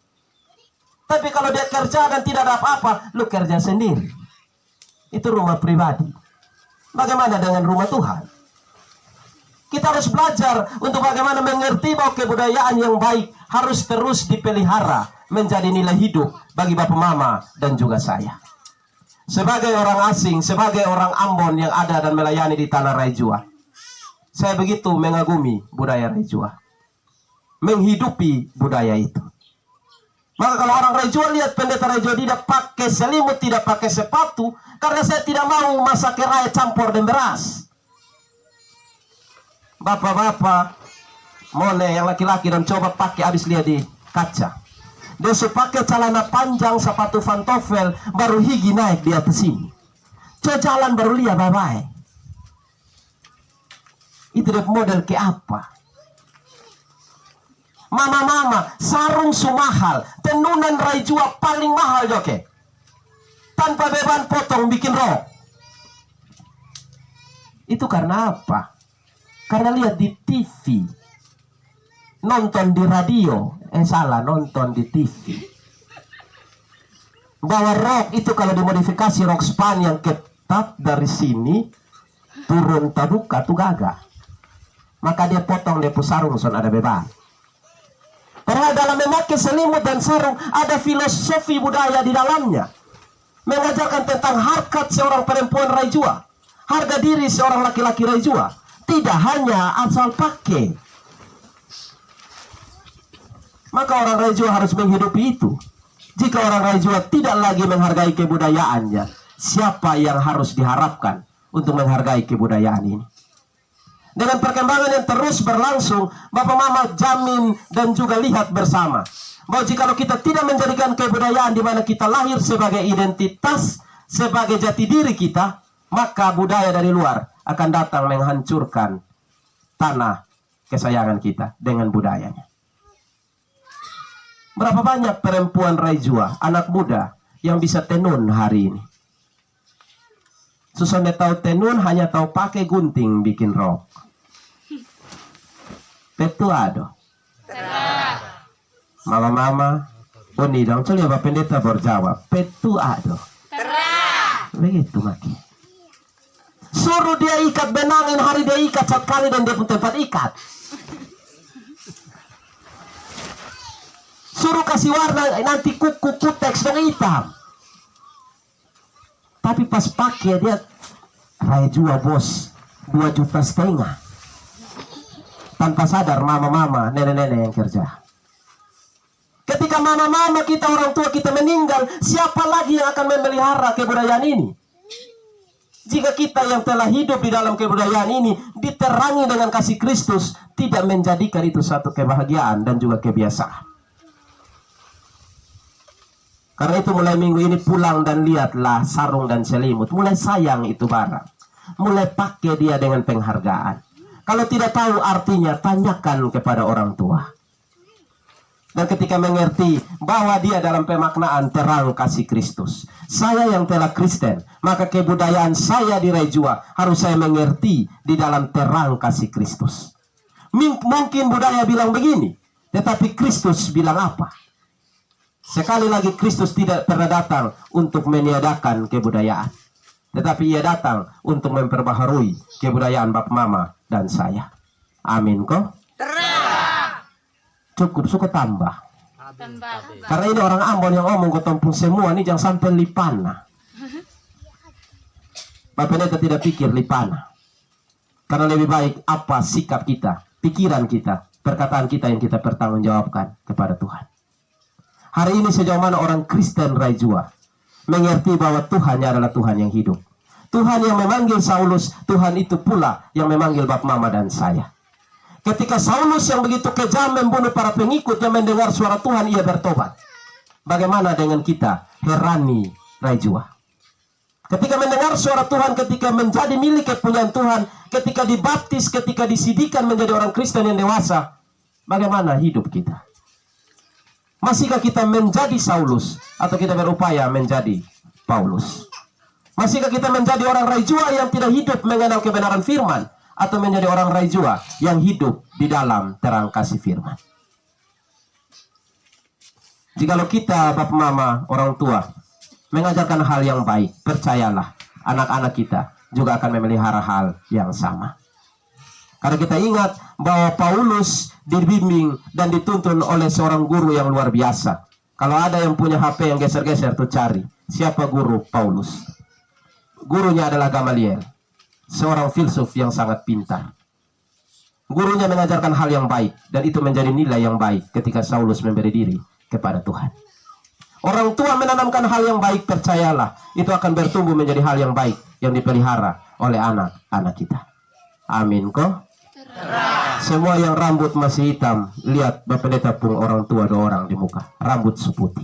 Tapi kalau dia kerja dan tidak ada apa-apa, lu kerja sendiri. Itu rumah pribadi. Bagaimana dengan rumah Tuhan? Kita harus belajar untuk bagaimana mengerti bahwa kebudayaan yang baik harus terus dipelihara menjadi nilai hidup bagi Bapak Mama dan juga saya. Sebagai orang asing, sebagai orang Ambon yang ada dan melayani di tanah Rejua, saya begitu mengagumi budaya Rejua, menghidupi budaya itu. Maka kalau orang Rejua lihat pendeta Rejua tidak pakai selimut, tidak pakai sepatu, karena saya tidak mau masak raya campur dan beras. Bapak-bapak, mone yang laki-laki dan coba pakai, habis lihat di kaca. Dia pakai celana panjang, sepatu pantofel, baru gigi naik di atas sini. Coba jalan baru lihat bye-bye. Itu dia model ke apa? Mama-mama, sarung sumahal, tenunan Rejua paling mahal joke. Tanpa beban potong bikin rok. Itu karena apa? Karena lihat di TV. Nonton di radio, nonton di TV. Bahwa rok itu kalau dimodifikasi rok span yang ketat dari sini turun taduka tuh gagah. Maka dia potong dia sarung son ada beban. Karena dalam memakai selimut dan sarung ada filosofi budaya di dalamnya. Mengajarkan tentang harkat seorang perempuan Rejua, harga diri seorang laki-laki Rejua. Tidak hanya asal pakai. Maka orang Rejua harus menghidupi itu. Jika orang Rejua tidak lagi menghargai kebudayaannya, siapa yang harus diharapkan untuk menghargai kebudayaan ini? Dengan perkembangan yang terus berlangsung, Bapak Mama jamin dan juga lihat bersama bahwa jika kita tidak menjadikan kebudayaan di mana kita lahir sebagai identitas, sebagai jati diri kita, maka budaya dari luar akan datang menghancurkan tanah kesayangan kita dengan budayanya. Berapa banyak perempuan Rejua, anak muda yang bisa tenun hari ini? Susone tahu tenun, hanya tahu pakai gunting bikin rok. Petuado. Mama-mama, Oni dong, coba Bapak Pendeta berjawab. Petuado. Begitu maki. Suruh dia ikat benangin, hari dia ikat satu kali dan dia pun tempat ikat. Suruh kasih warna, nanti kuku kuteks dong hitam. Tapi pas pakai dia Rejua bos 2,5 juta. Tanpa sadar mama-mama, nenek-nenek yang kerja. Ketika mama-mama kita, orang tua kita meninggal, siapa lagi yang akan memelihara kebudayaan ini? Jika kita yang telah hidup di dalam kebudayaan ini diterangi dengan kasih Kristus, tidak menjadikan itu satu kebahagiaan dan juga kebiasaan. Karena itu mulai minggu ini pulang dan lihatlah sarung dan selimut. Mulai sayang itu barang. Mulai pakai dia dengan penghargaan. Kalau tidak tahu artinya, tanyakan kepada orang tua. Dan ketika mengerti bahwa dia dalam pemaknaan terang kasih Kristus. Saya yang telah Kristen, maka kebudayaan saya di Rejua harus saya mengerti di dalam terang kasih Kristus. Mungkin budaya bilang begini, tetapi Kristus bilang apa? Sekali lagi, Kristus tidak pernah datang untuk meniadakan kebudayaan, tetapi ia datang untuk memperbaharui kebudayaan Bapak Mama dan saya. Amin kok? Cukup, suka tambah. Karena ini orang Ambon yang ngomong ketompung semua ini jangan sampai lipana. Bapak Pendeta tidak pikir lipana. Karena lebih baik apa sikap kita, pikiran kita, perkataan kita yang kita pertanggungjawabkan kepada Tuhan. Hari ini sejauh mana orang Kristen Rejua mengerti bahwa Tuhannya adalah Tuhan yang hidup. Tuhan yang memanggil Saulus, Tuhan itu pula yang memanggil Bapak Mama dan saya. Ketika Saulus yang begitu kejam membunuh para pengikut yang mendengar suara Tuhan, ia bertobat. Bagaimana dengan kita, Herani Rejua? Ketika mendengar suara Tuhan, ketika menjadi milik kepunyaan Tuhan, ketika dibaptis, ketika disidikan menjadi orang Kristen yang dewasa, bagaimana hidup kita? Masihkah kita menjadi Saulus atau kita berupaya menjadi Paulus? Masihkah kita menjadi orang Raijua yang tidak hidup mengenal kebenaran firman, atau menjadi orang Raijua yang hidup di dalam terang kasih firman? Jikalau kita, Bapak Mama, orang tua, mengajarkan hal yang baik, percayalah anak-anak kita juga akan memelihara hal yang sama. Karena kita ingat bahwa Paulus dibimbing dan dituntun oleh seorang guru yang luar biasa. Kalau ada yang punya HP yang geser-geser, tuh cari siapa guru Paulus. Gurunya adalah Gamaliel, seorang filsuf yang sangat pintar. Gurunya mengajarkan hal yang baik, dan itu menjadi nilai yang baik ketika Saulus memberi diri kepada Tuhan. Orang tua menanamkan hal yang baik, percayalah itu akan bertumbuh menjadi hal yang baik yang dipelihara oleh anak-anak kita. Amin kok. Semua yang rambut masih hitam, lihat Bapak Pendeta pun orang tua 2 orang di muka, rambut seputih.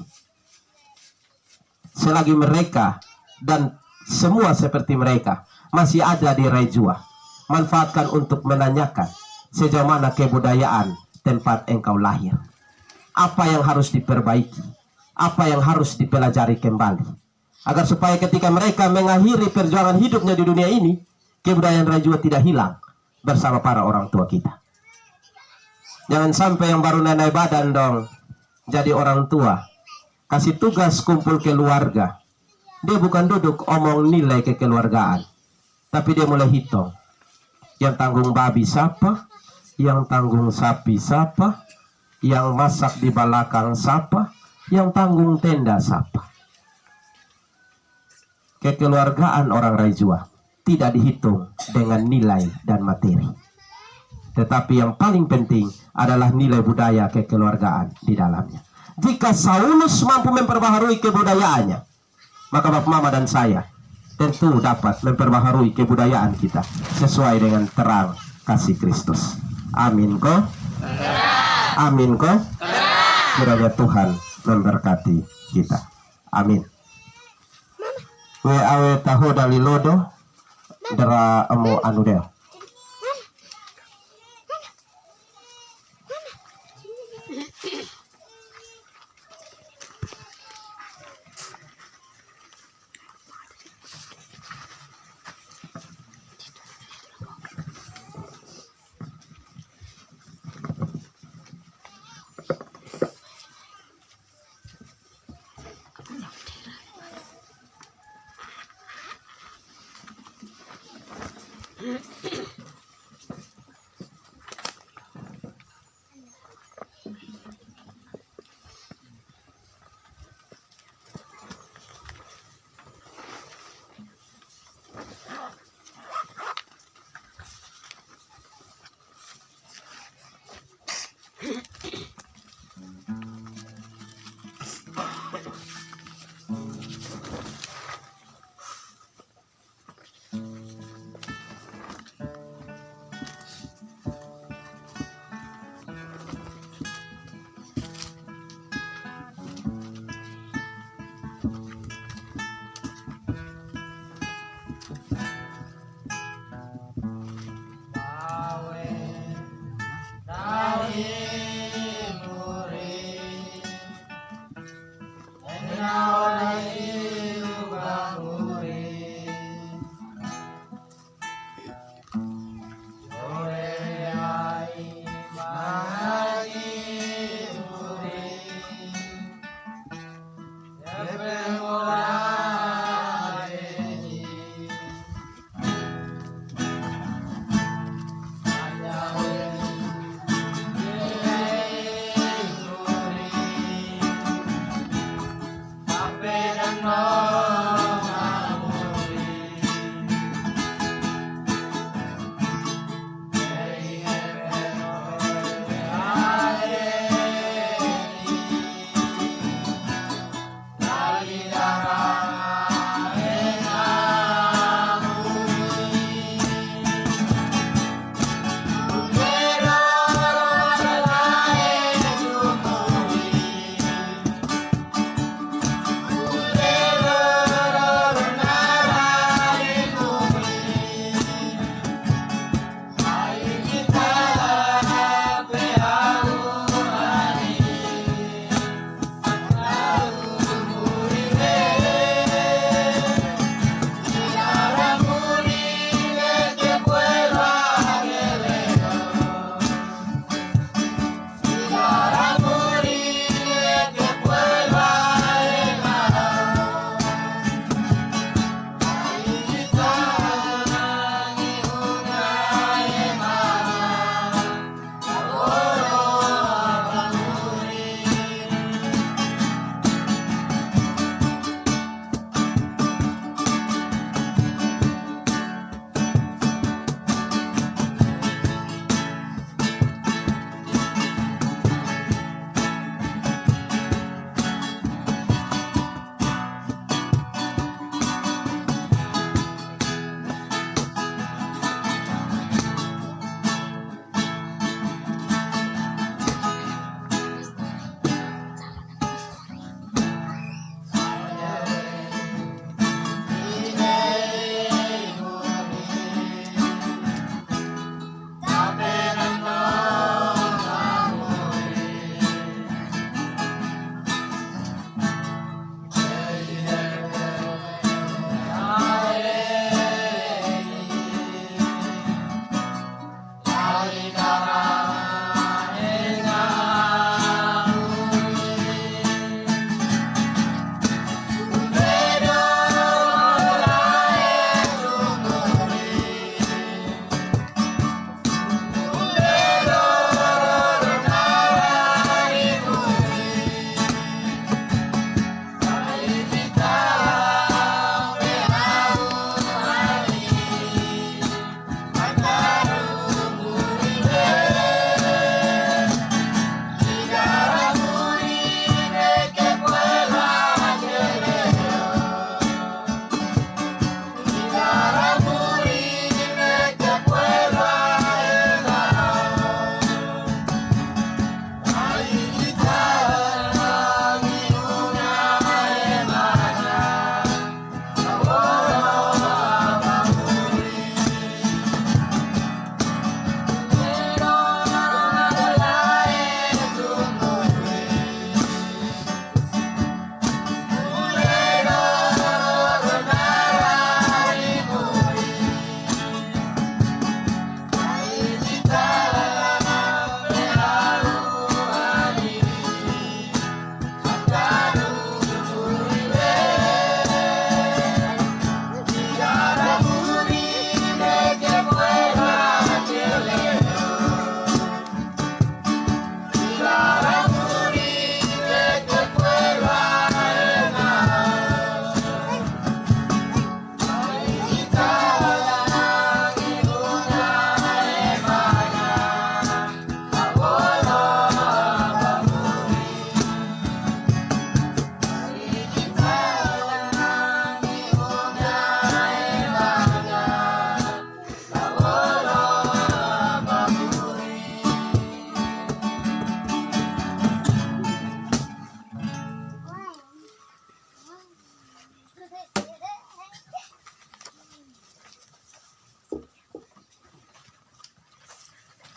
Selagi mereka dan semua seperti mereka masih ada di Raijua, manfaatkan untuk menanyakan sejauh mana kebudayaan tempat engkau lahir. Apa yang harus diperbaiki, apa yang harus dipelajari kembali, agar supaya ketika mereka mengakhiri perjuangan hidupnya di dunia ini, kebudayaan Raijua tidak hilang bersama para orang tua kita. Jangan sampai yang baru naik badan dong jadi orang tua, kasih tugas kumpul keluarga, dia bukan duduk omong nilai kekeluargaan, tapi dia mulai hitung, yang tanggung babi siapa, yang tanggung sapi siapa, yang masak di belakang siapa, yang tanggung tenda siapa. Kekeluargaan orang Raijua tidak dihitung dengan nilai dan materi, tetapi yang paling penting adalah nilai budaya kekeluargaan di dalamnya. Jika Saulus mampu memperbaharui kebudayaannya, maka Bapak Mama dan saya tentu dapat memperbaharui kebudayaan kita sesuai dengan terang kasih Kristus. Amin kok. Amin kok. Kiranya Tuhan memberkati kita. Amin. We awe tahu dari lodo dara emu anu deo.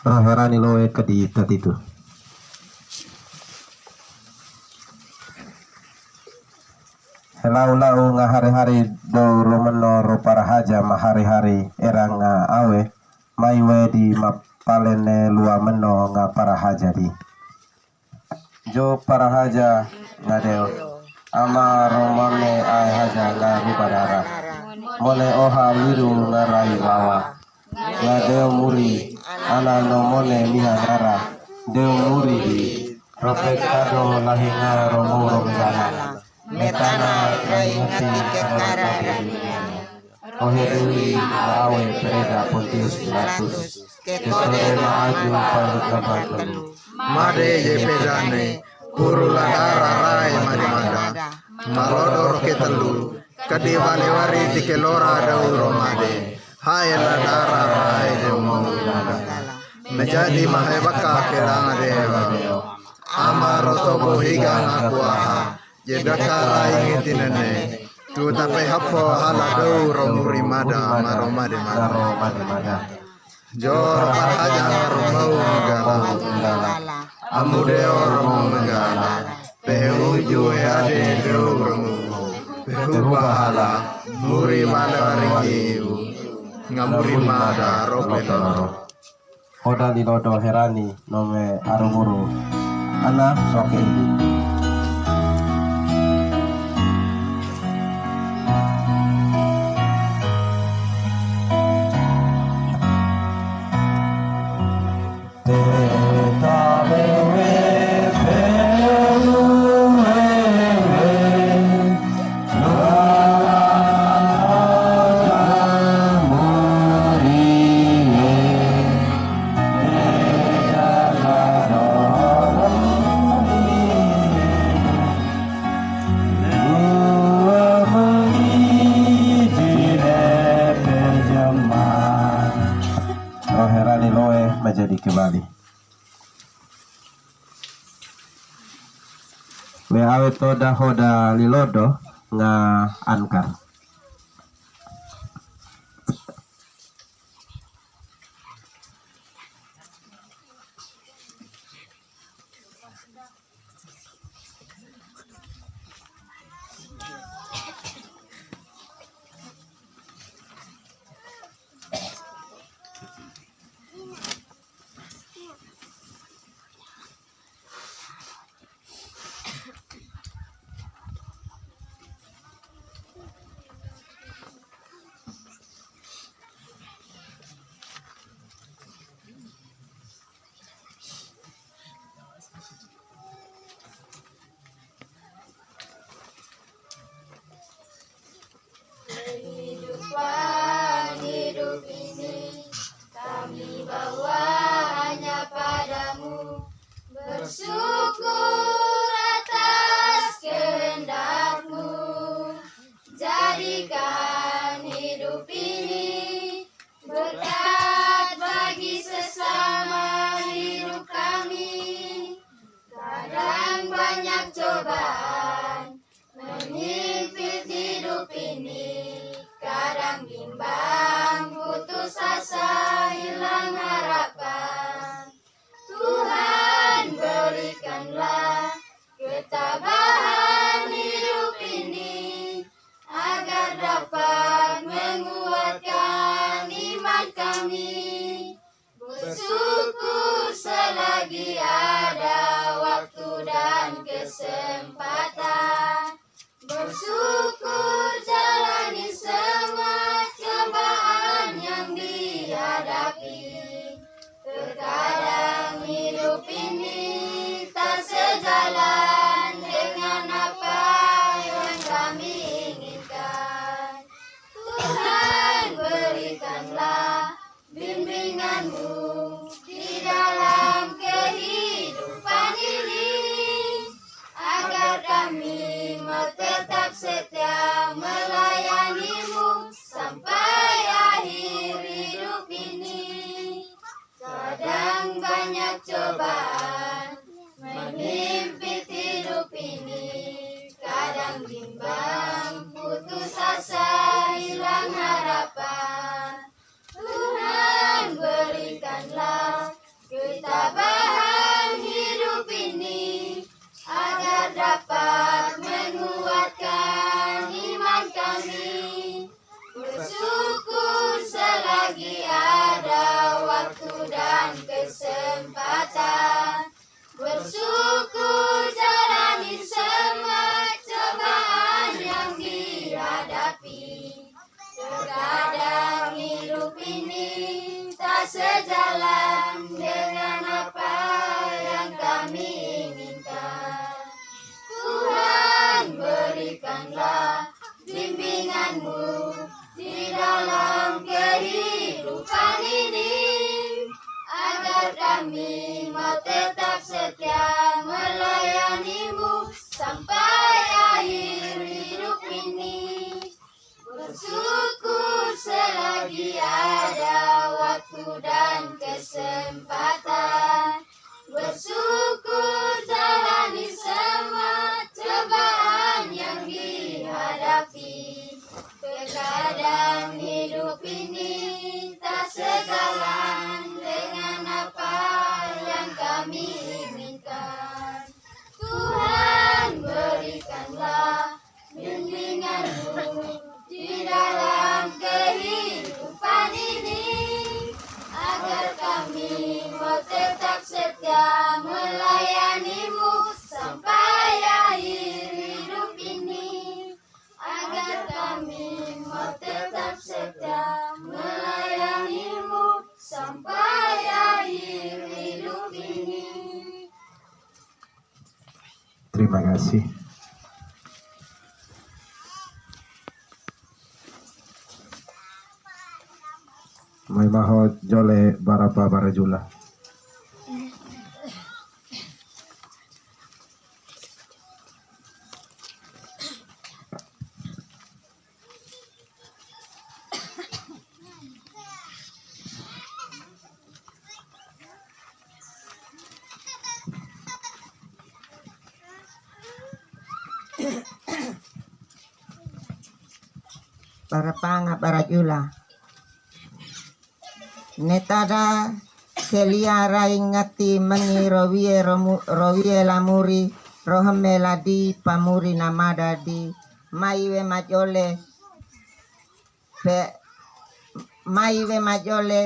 Roherani loe kedi tatitu. Helau-lau nga hari-hari do romeno para haja ma hari-hari erang nga awe maiwe di mapalene lua meno nga para haja di jo para haja nga deo ama romane ai haja nga rubadara mone oha liru nga rai lawa nga deo muri ana no mone miha ngara deo muri di rofekado lahi nga romo romegala metana ngati kekarara oherui awe pereda Pontius Pilatus ketore maju palut kabantelu made ye pedane kurula dara rai made mada malodor ketelu kadi walewari tikelora dauro made hai la dara rai de mada menjadi mahebaka keranga dewa amarotobo higa ngakuaha jedakala ingetinane tu tape hapo hala dauro murimada maromade mada jor parhaja romau megala amudeo romo megala pehuju ade deurmu pehubahala muri mada ringiu ngamuri mada ropedoro Oda lilodo herani nome arumuru ana soke ibu Roherani loe menjadi kembali. We awe toda hoda lilodo nga ankar. Hidup ini kami bawa hanya padamu, bersyukur atas kehendak-Mu. Jadikan hidup ini berkat bagi sesama hidup kami. Kadang banyak cobaan menyimpit hidup ini, kadang bimbang, putus asa, hilang harapan. Tuhan berikanlah ketabahan hidup ini, agar dapat menguatkan iman kami. Bersyukur selagi ada waktu dan kesempatan. Bersyukur jalani semua cobaan yang dihadapi. Terkadang hidup ini tak sejalan dengan apa yang kami inginkan. Tuhan berikanlah bimbingan-Mu di dalam kehidupan ini, agar kami mau tetap setia melayani-Mu sampai akhir hidup ini. Kadang banyak cobaan menghimpit hidup ini, kadang bimbang, putus asa, hilang harapan. Tuhan berikanlah Terima kasih. May mahod jole barapa barajula. Para panga para jula. Netada keliara ingati mengi rowie lamuri rohamela di pamuri namada di maiwe majole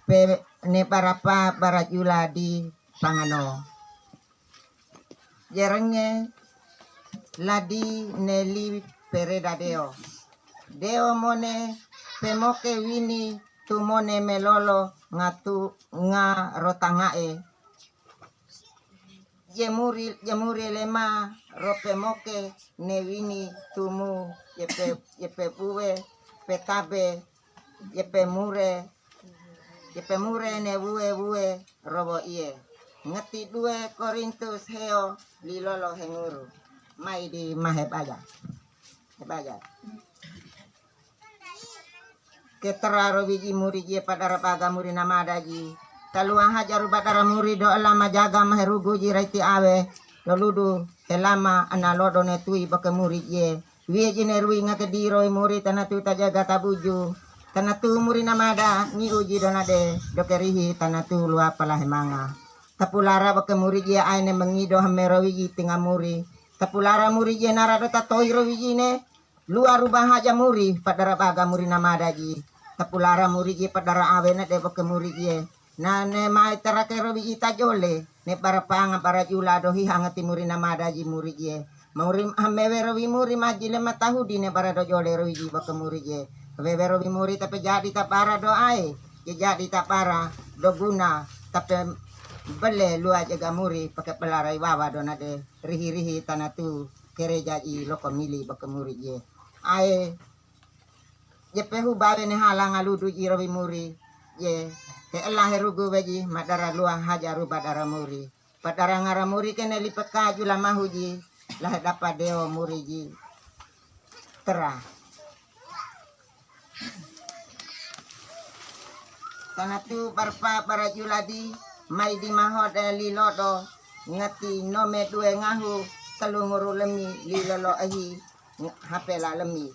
pe ne parapa para jula di pangano. Jerenge ladi neli pereda deo mone pemoke wini tumone melolo ngatu nga rotangae jemuri lema ropemoke ne wini tumu yepe buwe petabe yepe mure ne buwe robo iye ngeti 2 Korintus heo lilolo henguru mai di mahebaja keteraro biji muri je pada rapaga muri namada ji taluang hajaru batara muri do lama jaga maherugu ji raiti awe doludu helama analodo ne tui bake muri je wie jine rui ngakediro muri tanatu tajaga tabuju tanatu muri namada ni uji donade dokerihi tanatu lua pala hemanga tapulara bake muri je aine mengido hamero wiji tinga muri tapulara muri je narado tatoiro wijine luar rubah haja muri pada rapaga muri namada ji tapulara muri je pada awena de bake muri je na ne mai terakero biji tajole ne para panga para jula dohi hangati muri namada ji muri je muri hamewero wi muri majile matahudi ne para dojole roji bake muri je wewero wi muri tapi jadi tapara do ai jadi tapara do guna tapi bele lu aja gamuri pakai pelarai wawa do nade rihi tanatu gereja i loko mili bake muri je ai jepehu babe ne halang aludu ji robi muri je ke elah herugu beji madara luang hajaru badara muri padara ngara muri kene lipeka jula mahuji lah dapat deo muri ji terah tanatu barpa para juladi mai di mahod lilodo ngati nome 2 ngahu telunguru lemi lilolo ahi hapela lemi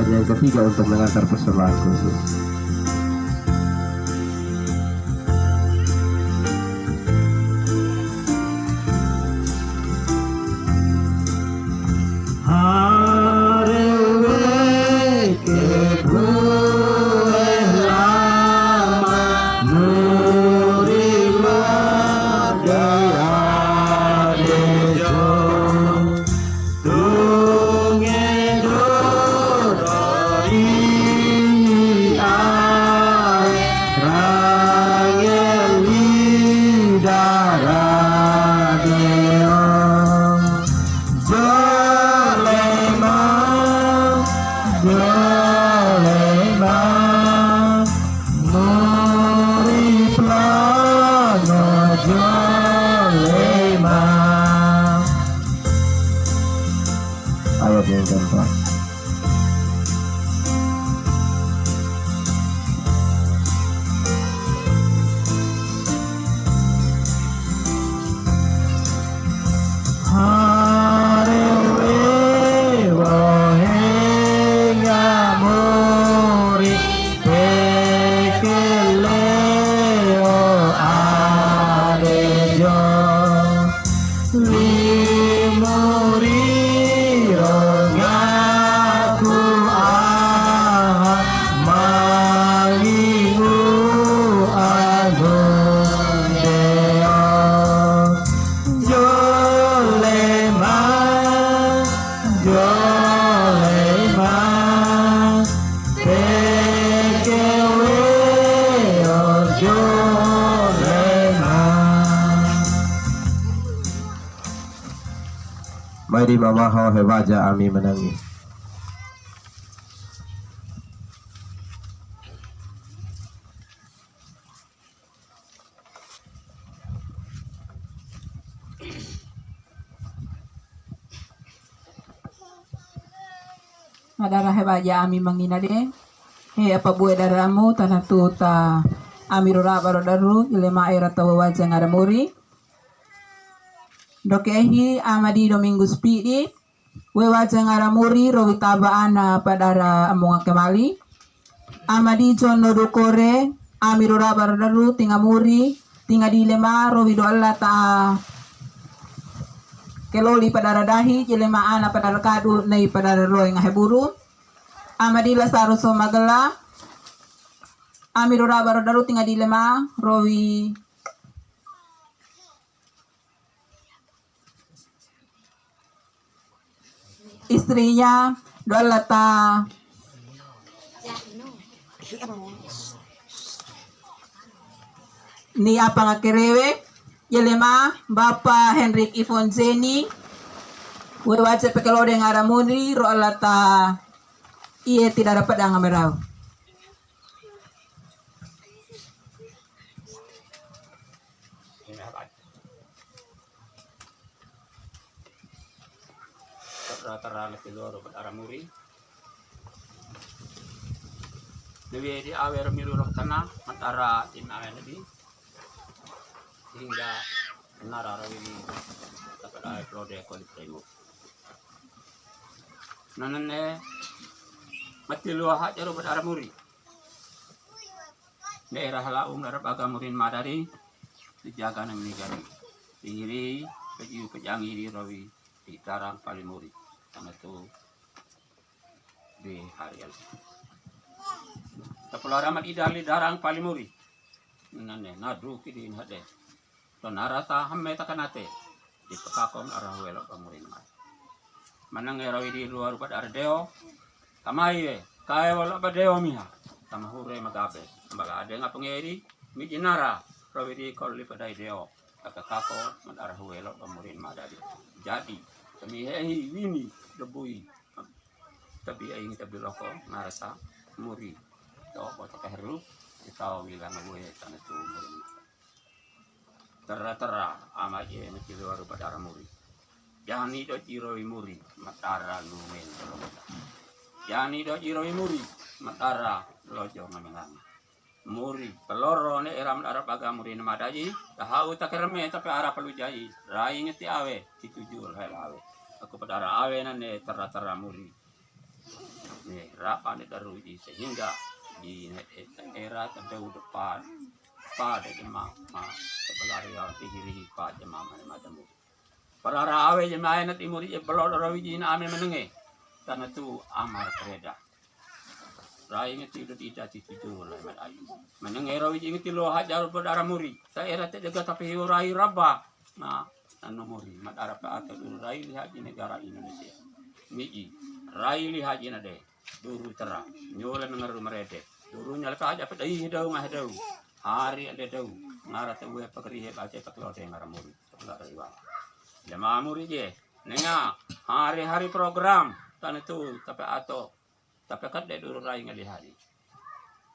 dan yang ketiga untuk mengantar persembahan khusus. Ayat yang keempat. Mari mamaho hebaja ami menangi. Madara hebaja ami mangina de. Apa buat daramu tanah tu ta ami rora baro daru ilema era tawa wajah ngaramuri. Dokehi amadi Domingo Spidi we wajah ngaramuri rowi taba ana padara amunga kemali. Amadi John Nodokore ami rora baro daru tingamuri tinga dilema rowi do Allah ta keloli padara dahi jelema ana padara kadu nei padara roy ngaheburu. Amadi Lasaro Somagala ami rora baro daru tinga dilema rowi istrinya Dolata ni apa ngakerewe jelema Bapak Henrik Ifonzeni we wace pekelode ngaramuni ro alata iye tidak dapat ngamerau. Tara na piloro pada aramuri. Dewi di awer mirurok tanah matara tinai nabi hingga nararawi tapada prode kulit temu. Nanane matilu hak jaro pada aramuri. Daerah laum darab agamurin madari dijaga nang nigari. Diri keju kejangi di rawi di tarang palimuri. Sama itu di harian. Kepala ramat idali darang palimuri. Nane nadu kidi hade. Tonarata hamme takanate. Di pekakong arah welok pamurin mat. Manang erawi di luar pada ardeo. Kamai kaya walok badeo miha. Sama hure magabe. Ambaga ade ngapengeri mijinara rawi di koli pada ideo. Kakakong mat arah welok pamurin madadi. Jadi kami hehi wini debui tapi aing tapi loko ngarasa muri to boto kahru kita wilang gue tanah tu muri tera amaje mesti luar pada muri yani do ciroi muri matara lumen yani do ciroi muri matara lojo ngamengang muri peloro ne eram arab aga muri namadaji tahu takerme tapi arah pelujai rai ngeti awe ditujul helawe aku pada awe nane tera muri nih Rapan daruji sehingga di era terdahulu depan pada jemaah sebelahnya dihiri pada jemaah mana mu. Para rawe jemaah nanti muri belor rawi na ame menenge karena tu amar kereda. Rai ngeti udah tidak tidur lah mai. Menenge rawi ngeti lo hajar pada muri. Saya era tidak tapi rai rabba. Nah anu muri madara pa atau rai lihat di negara Indonesia. Miji rai lihat di nade. Duru terang, nyola mengaruh merede. Duru nyala aja pada hidau mah hidau. Hari ada dau, ngarat gue pekeri baca pekelode ngaramuri, pekelode riwa. Jemaah muri je, nenga hari-hari program tan itu tapi ato, tapi kan de duru rai ngali hari.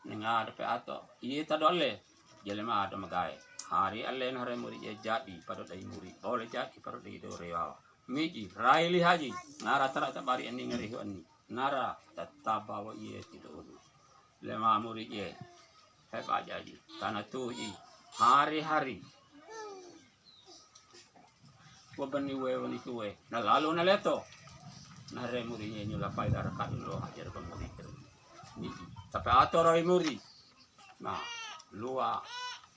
Nenga tapi ato, iya tadole, jelema ada magai. Hari alen hari muri je jadi pada dai muri, boleh jadi pada dai duru riwa. Miji rai lihaji, ngarat rata bari ending ngari ani. Nara tetap bawa ia tidak ulu. Lema murid ia hebat jadi. Karena tu hari-hari. Wabani wani kue. Nah lalu na leto. Nare muridnya nyula pai darah dulu hajar pemurid. Tapi ator murid. Nah lua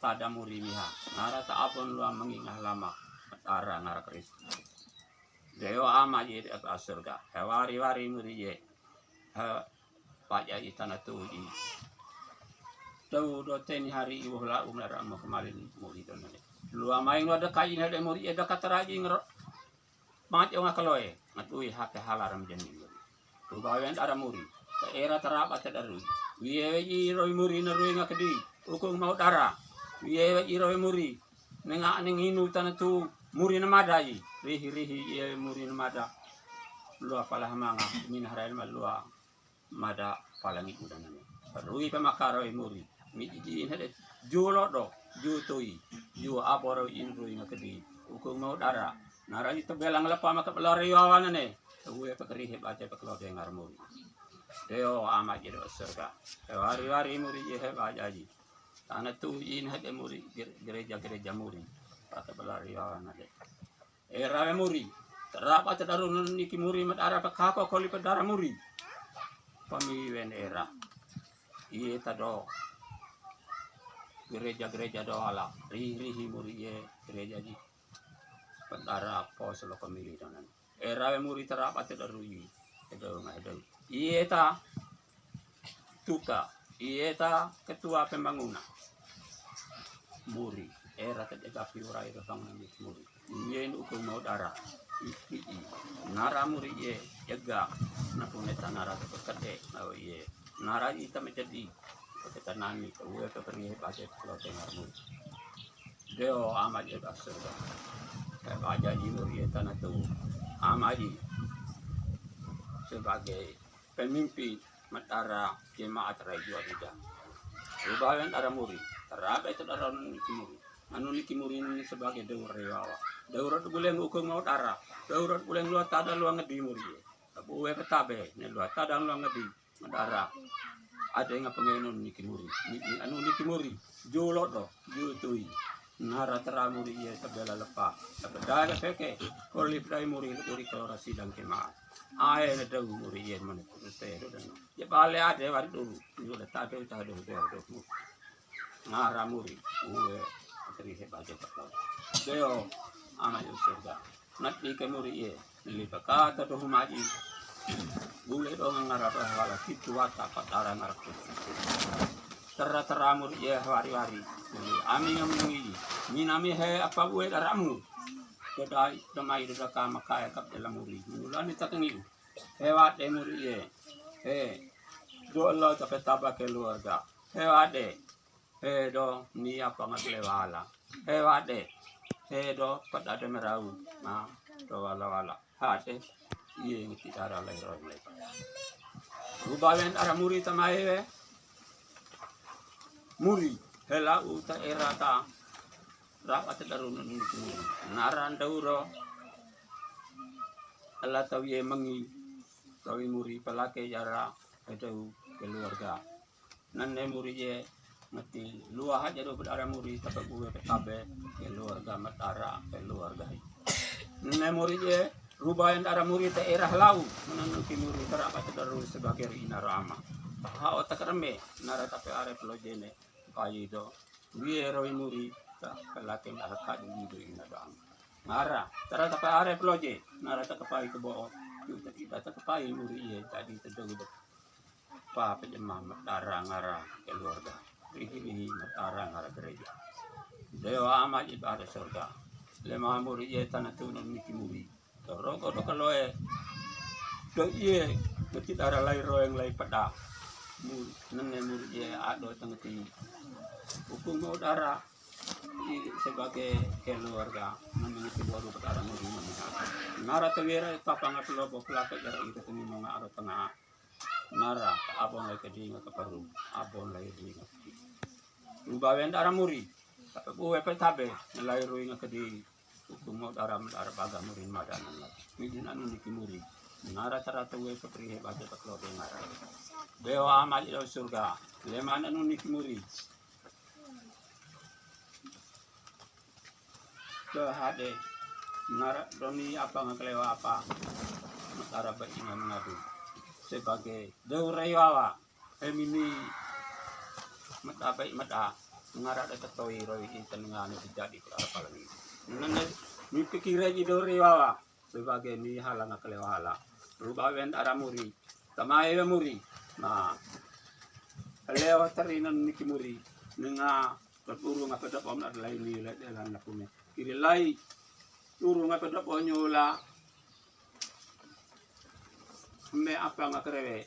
tada murid miha. Nara tak apun lua mengingah lama. Arah nara Kristus. Deo ama je apa surga. Hewari-wari muri je. Pak ya tanah tu di. Tahu do teni hari ibu la umar amma kemarin muri tu nane. Lu ama yang ada kain ada muri ada kata raji ngro. Mat yang akaloe. Matui hak halaram jenis. Tu bawen ada muri. Era terapa tadaru. Wiye ji roi muri na roi ngakedi. Ukung mau dara. Wiye ji roi muri. Nenga ning inu tanah tu muri na madai. Rihi ia muri mada lua pala manga min haral malua mada palangi udanane rui pemakaro muri mi ji hede julo do jutui ju aboro in rui ngakedi uku mau dara narani tebelang lepa maka pelari wawanane uwe pekeri hebat pekelo de ngarmuri deo ama jero surga hari-hari muri je hebat jadi tanah tu in hede muri gereja muri kata pelari wawanane era muri terapa terdarun niki muri mat ara pakako koli pedara muri pamiwen era iye tado gereja do ala rihi muri ye gereja ji pedara pos lo pemilih donan era muri terapa terdarui edo edo iye ta tuka iye ta ketua pembangunan muri era terjaga piurai bangunan muri iye ukung mau darah nara muri ye jaga na puneta nara to kate au ye nara ita menjadi kata nami ko we to pergi baca kalau dengar mu deo amaji surga baca di muri tanah tu amaji sebagai pemimpin Matara jemaat Raja Rida rubahan ara muri terabe itu ara muri anu muri ini sebagai deur rewawa daurat buleng ukung mau darah daurat buleng luar tada luang ngedi muri abu we ketabe ne luar tada luang ngedi darah ada yang pengenun niki muri anu niki muri jolo do jutui nara teramuri ye tabela lepa tabela peke koli prai muri uri kelora sidang kema ae ne dau muri ye mana te do dan ya bale ade war dulu udah tado do nara muri we teri hebat deo ama surga nanti ke muri ye nili pakata do humaji bule do ngarap wala kitu wata patara ngarap terra muri ye hari-hari ami ngamungi minami he apa bue daramu kedai damai do ka makaya kap dalam muri mulani takengi hewa de muri ye he do Allah ta petaba keluarga hewa de he do ni apa ngatlewala hewa de do pada ada merau nah do wala hate iye ngi dara lay roy lay rubawen ara muri tamae muri hela uta erata rapat darun ni naran dauro ala tawiye mangi tawi muri pelake jara edu keluarga nanne muri je mati luah aja do berara muri tapi gue petabe keluarga matara keluarga nanne muri je Rubayan dara muri ta erah lau menanun kimuri terapat daru sebagai ina rama. Hao takarame nara tapi are pelojene kayido. Wiero muri ta kalating arka di ina rama. Ngara tara tapi are peloje nara ta kapai kebo. Yuta kita ta kapai muri ye tadi terdogo pa pejemah dara ngara keluarga. Ini dara ngara gereja. Dewa amat ibadah surga. Lema muri ye tanah tunun mikimuri. Roko do kaloe do ye beti dara lai roeng lai pada nene muri ye ado tengeti hukum mau dara sebagai keluarga memiliki baru perkara muri nara tewera papa ngapelo pelaka jara itu temi mau ado tengah nara abon lai kedi ngakaparu abon lai di ngakedi rubawen dara muri tapi gue petabe lai roeng ngakedi hukum dara baga murin madanan midin anu nikimuri nara tarata we peprihe baga paklode ngara dewa amal ilo surga leman anu nikimuri hade nara doni apa ngakelewa apa nara beringan ngadu sebagai deurewawa emini mata baik mata ngara da tetoi roi tenengane dijadi apa lagi nene mi pikire jidori wawa sebagai mi halang kelewahala rubawen aramuri tamae muri nah lewa terinan nikimuri nenga berurung apa dap om ada lain ni dalam lakunya kiri lai urung apa dap onyola me apa ngakrewe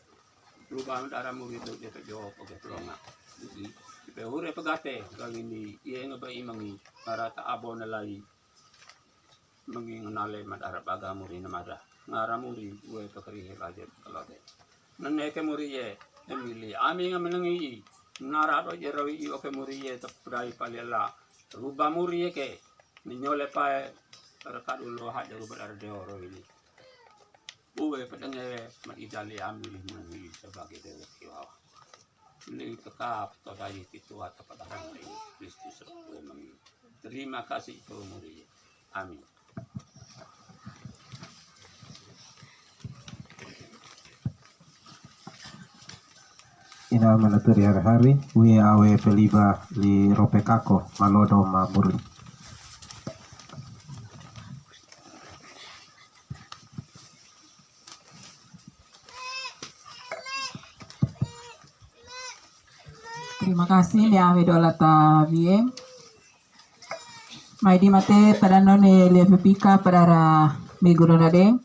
rubawen aramuri tu dia jawab oke pelonga jadi behure pegate kali ini ia ngabai mangi marata abon lai mengingnale madara baga muri namada ngara muri we pekri baje kalode nene ke muri ye emili ami ngamenengi nara do jerawi oke muri ye teprai palela ruba muri ye ke ninyole pae rekadul ha jaru badar de oro ini uwe pedenge madidali amili mengi sebagai dewa kiwawa ini tetap todai itu kepada hari Kristus mengi terima kasih itu muri amin. Ina manaturi hari we awe peliba li ropekako malodo mamuri. Terima kasih le awe dolata vie. Mai di mate pada none le pepika pada migurunade.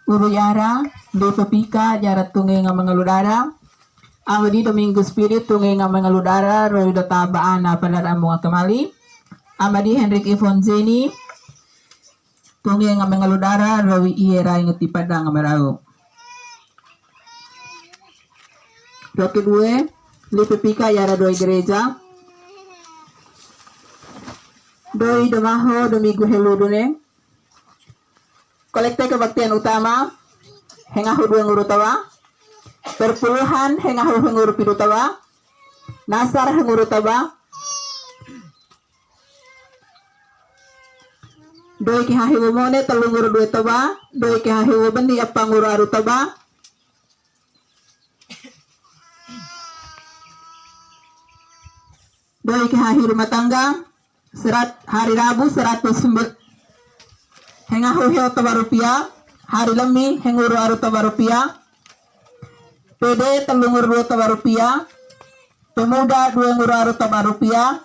Uru yara le pepika jara tunge ngamangaludara. Awadi Domingo Spirit tunge ngamangaludara roi do tabaana pada ramunga kemali. Amadi Henrik Ifonzeni tunge ngamangaludara roi iera ingeti pada ngamarau. Dua kedua le pepika yara doi gereja. Doi domaho domigu heludune kolekte kebaktian utama hengahu dua ngurutawa perpuluhan hengahu nguru pidutawa nasar ngurutawa doi kihahi wumone telung nguru dua tawa doi kihahi wubeni apa nguru arutawa doi kihahi rumah tangga hari Rabu 100 hengahu heo tawa rupiah hari lemi henguru aru tawa rupiah PD telungur 2 tawa rupiah pemuda 2 nguru aru tawa rupiah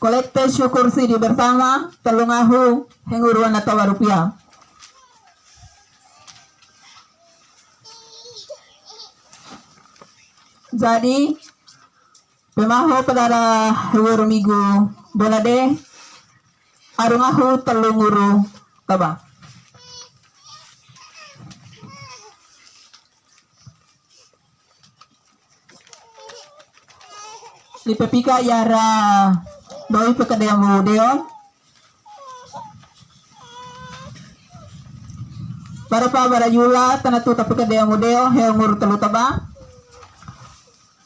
kolekte syukur sidi bersama telungahu henguru wana tawa rupiah. Jadi pemaho pada luar minggu donade arungahu telunguru taba. Lipepika yara doi pekadea mudeo. Para pa barayula tanatu tapekadea mudeo heo nguru telu taba.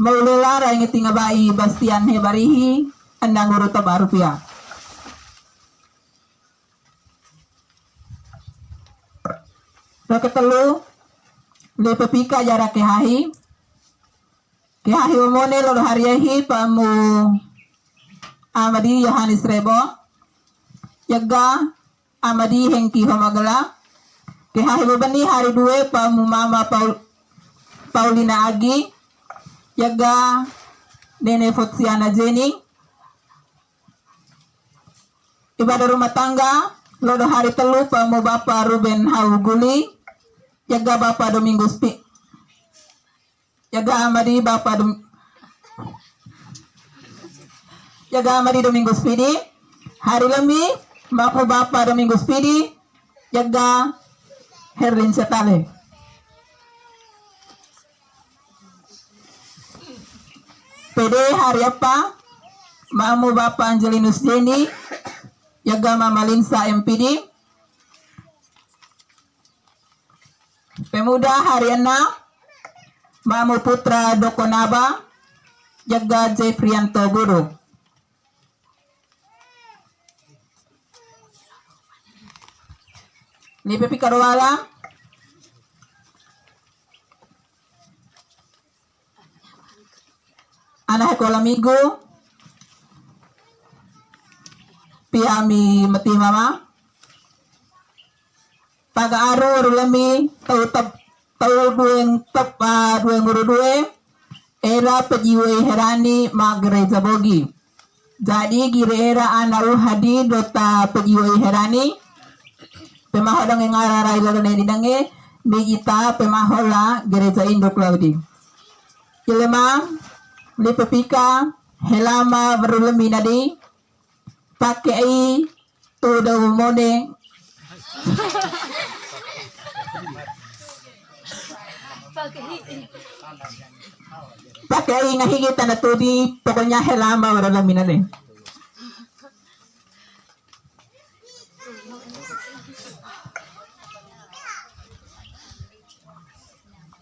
Maulula rai ngetinga bai Bastian Hebarihi andang urut baru pia. Lo ketelu le pepika jarak kehahi umone lo hariahi pamu Amadi Yohanes Rebo yaga Amadi Hengki Homagala kehahi bebani hari dua pamu Mama Paulina Agi yaga Nene Fotsiana Jenny ibadah rumah tangga lodo hari telu pamu Bapak Ruben Hauguli yaga Bapak Domingo Spi yaga Amadi yaga Amadi Domingo Spidi hari lemi Bapak Domingo Spidi yaga Herlin Setale. PD hari apa? Mamu Bapak Angelinus Jenny yaga Mama Linsa MPD. Pemuda hari 6 Mamu Putra Dokonaba jaga Jeffrianto Guru. Ni Pepi Karwala anak sekolah minggu piami mati mama paga aru rulami tau dueng guru due era pejiwe herani magreja bogi jadi gire era anaru hadi dota pejiwe herani pemahodang yang ararai lalu nedi dange bigita pemahola gereja induk laudi ilema lipepika helama berulemi nadi pakai tu dawu mone pakai ngahigi tanda tudi pokoknya helama berulemi nadi.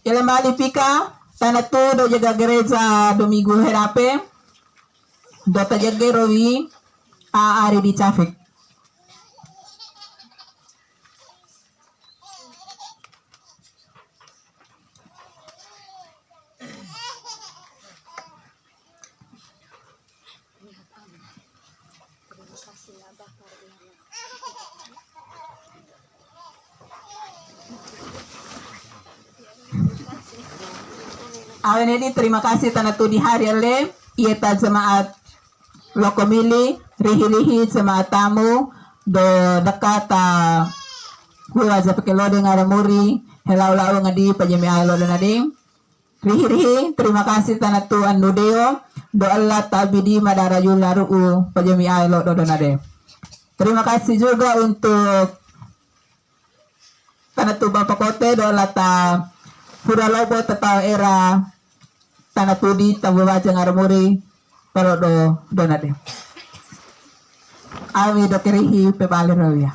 Ilema lipika tanah tu do jaga gereja Domingo Herape do jaga rowi a ari di Cafik. Awen ini terima kasih tanah tu di hari le ieta jemaat lokomili rihi jemaat tamu do dekata gua aja pakai lode ngaramuri helau ngadi pajami alo dan ading rihi terima kasih tanah tu andudeo do Allah tabidi madara yularu pajami alo do dan ading. Terima kasih juga untuk tanah tu Bapak Kote do Allah ta pura lobo tetau era tanah tudi tabu baca ngaramuri pero do donade awi do kerihi pebali rawia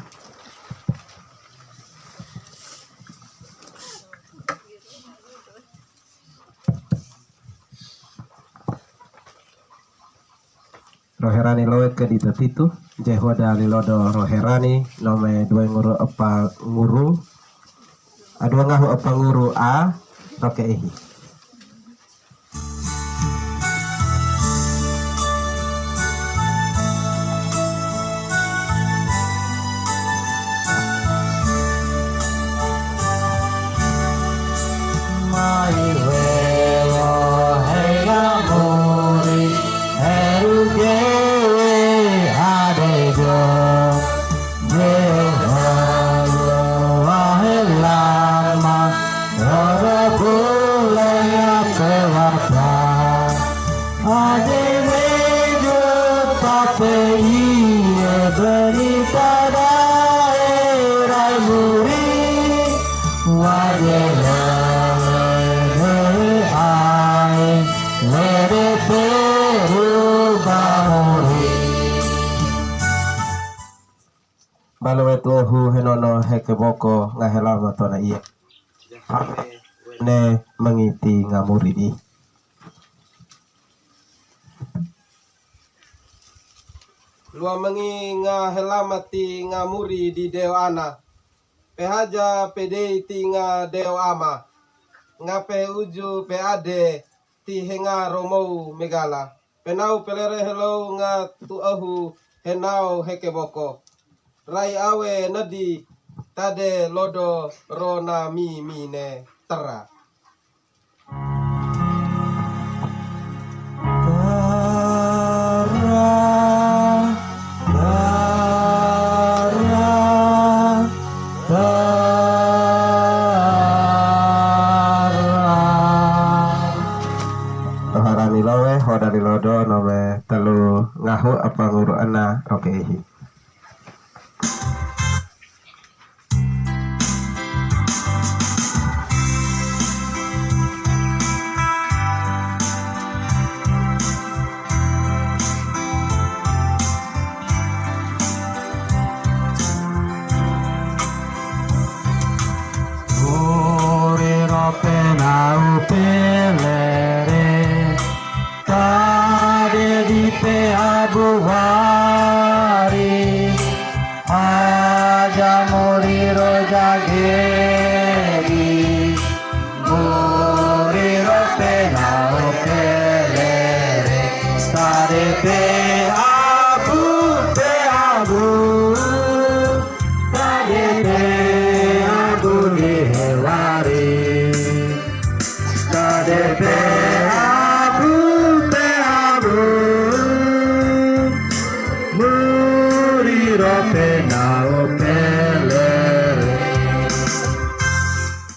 roherani loet ke dita titu jehoda lilodo roherani nome dua nguru apa nguru adua ngahu apa nguru a roke ihi balawet lohu henono hekeboko ngahelama tona iya ne mengiti ngamuri di Lua mengi nga helamati nga muri di deo ana. Pehaja pede ti nga deo ama. Nga pe uju pe ade ti henga romou megala. Penau pelere hello nga tu ahu henau heke boko. Rai awe nadi tade lodo rona mi mine tera. Harani lowe hodari lodo nome telu ngahu apa nguru ana rokehi.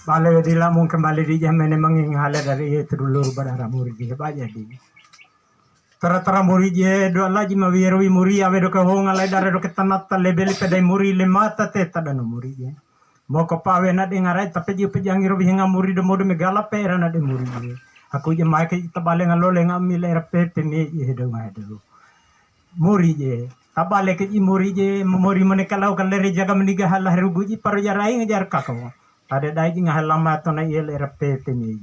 Bale dila mung kembali di jamene menginghala dari itu dulu badara murid di baja di. Tara murid je do lagi mawirwi muri ave do kahonga lai dara do ketanata lebeli pedai muri le mata teta dan murid je. Moko pawe na de ngarai tapi je pejangi robi hinga murid do modo megala pera na de murid je. Aku je mai ke tabale ngalole ngamil era pete ne je do ngai do. Murid je tabale ke murid je memori menekalau kalere jaga meniga halah ruguji paru jarai ngejar kakao. Ada daiji ngahalama to na ile repete ni.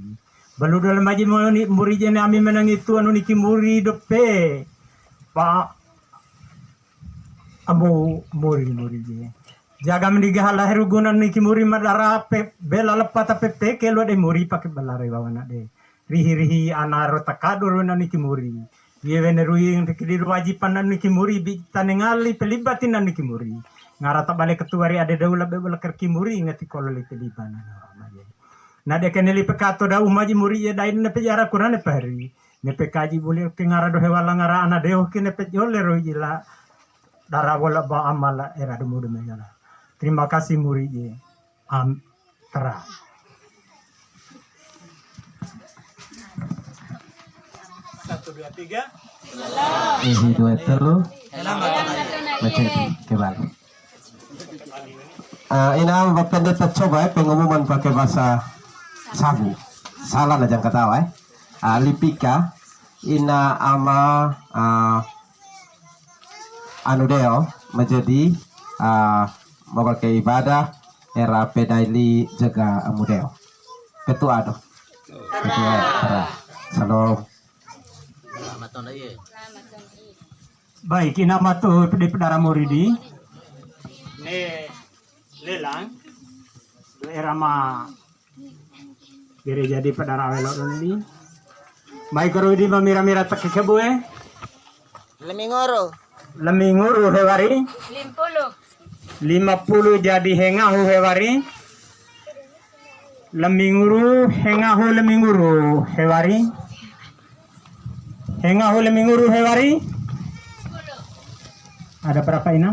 Balu dalam maji moni muri jene ami menang itu anu niki muri dope. Pa abu muri je. Jaga mendiga halah ruguna niki muri madara pe bela lepata pepe kelo de muri pakai balare bawana de. Rihi anaro takadur na niki muri. Ye wene ruing tikidi wajiban niki muri bi tanengali pelibatin niki muri. Ngarata balik ketuari ada daula bebel kerki muri ngati kololi pelibana na de keneli pekato da umaji muri ya dain ne pejara kurane pari ne pekaji boleh ke ngara do hewala ngara ana deo ke ne pejole ro jila dara bola ba amala era do mudu megala. Terima kasih muri je tera. Satu dua tiga. Ini dua telu. Macam kebal. Ina bapende coba pengumuman pakai bahasa Sabu. Salah na jangan katawa lipika ina ama anu deo menjadi memakai ibadah era pedaili jaga amudeo. Ketua do. Ketua tera. Salam. Baik, ina matu di pedara muridi. Ne lelang do era ma gereja di pedara welok ini. Baik karo di mamira-mira tak kebue. Leminguru hewari. 50 jadi hengahu hewari. Leminguru hewari. Hengahu leminguru hewari. Ada berapa ina?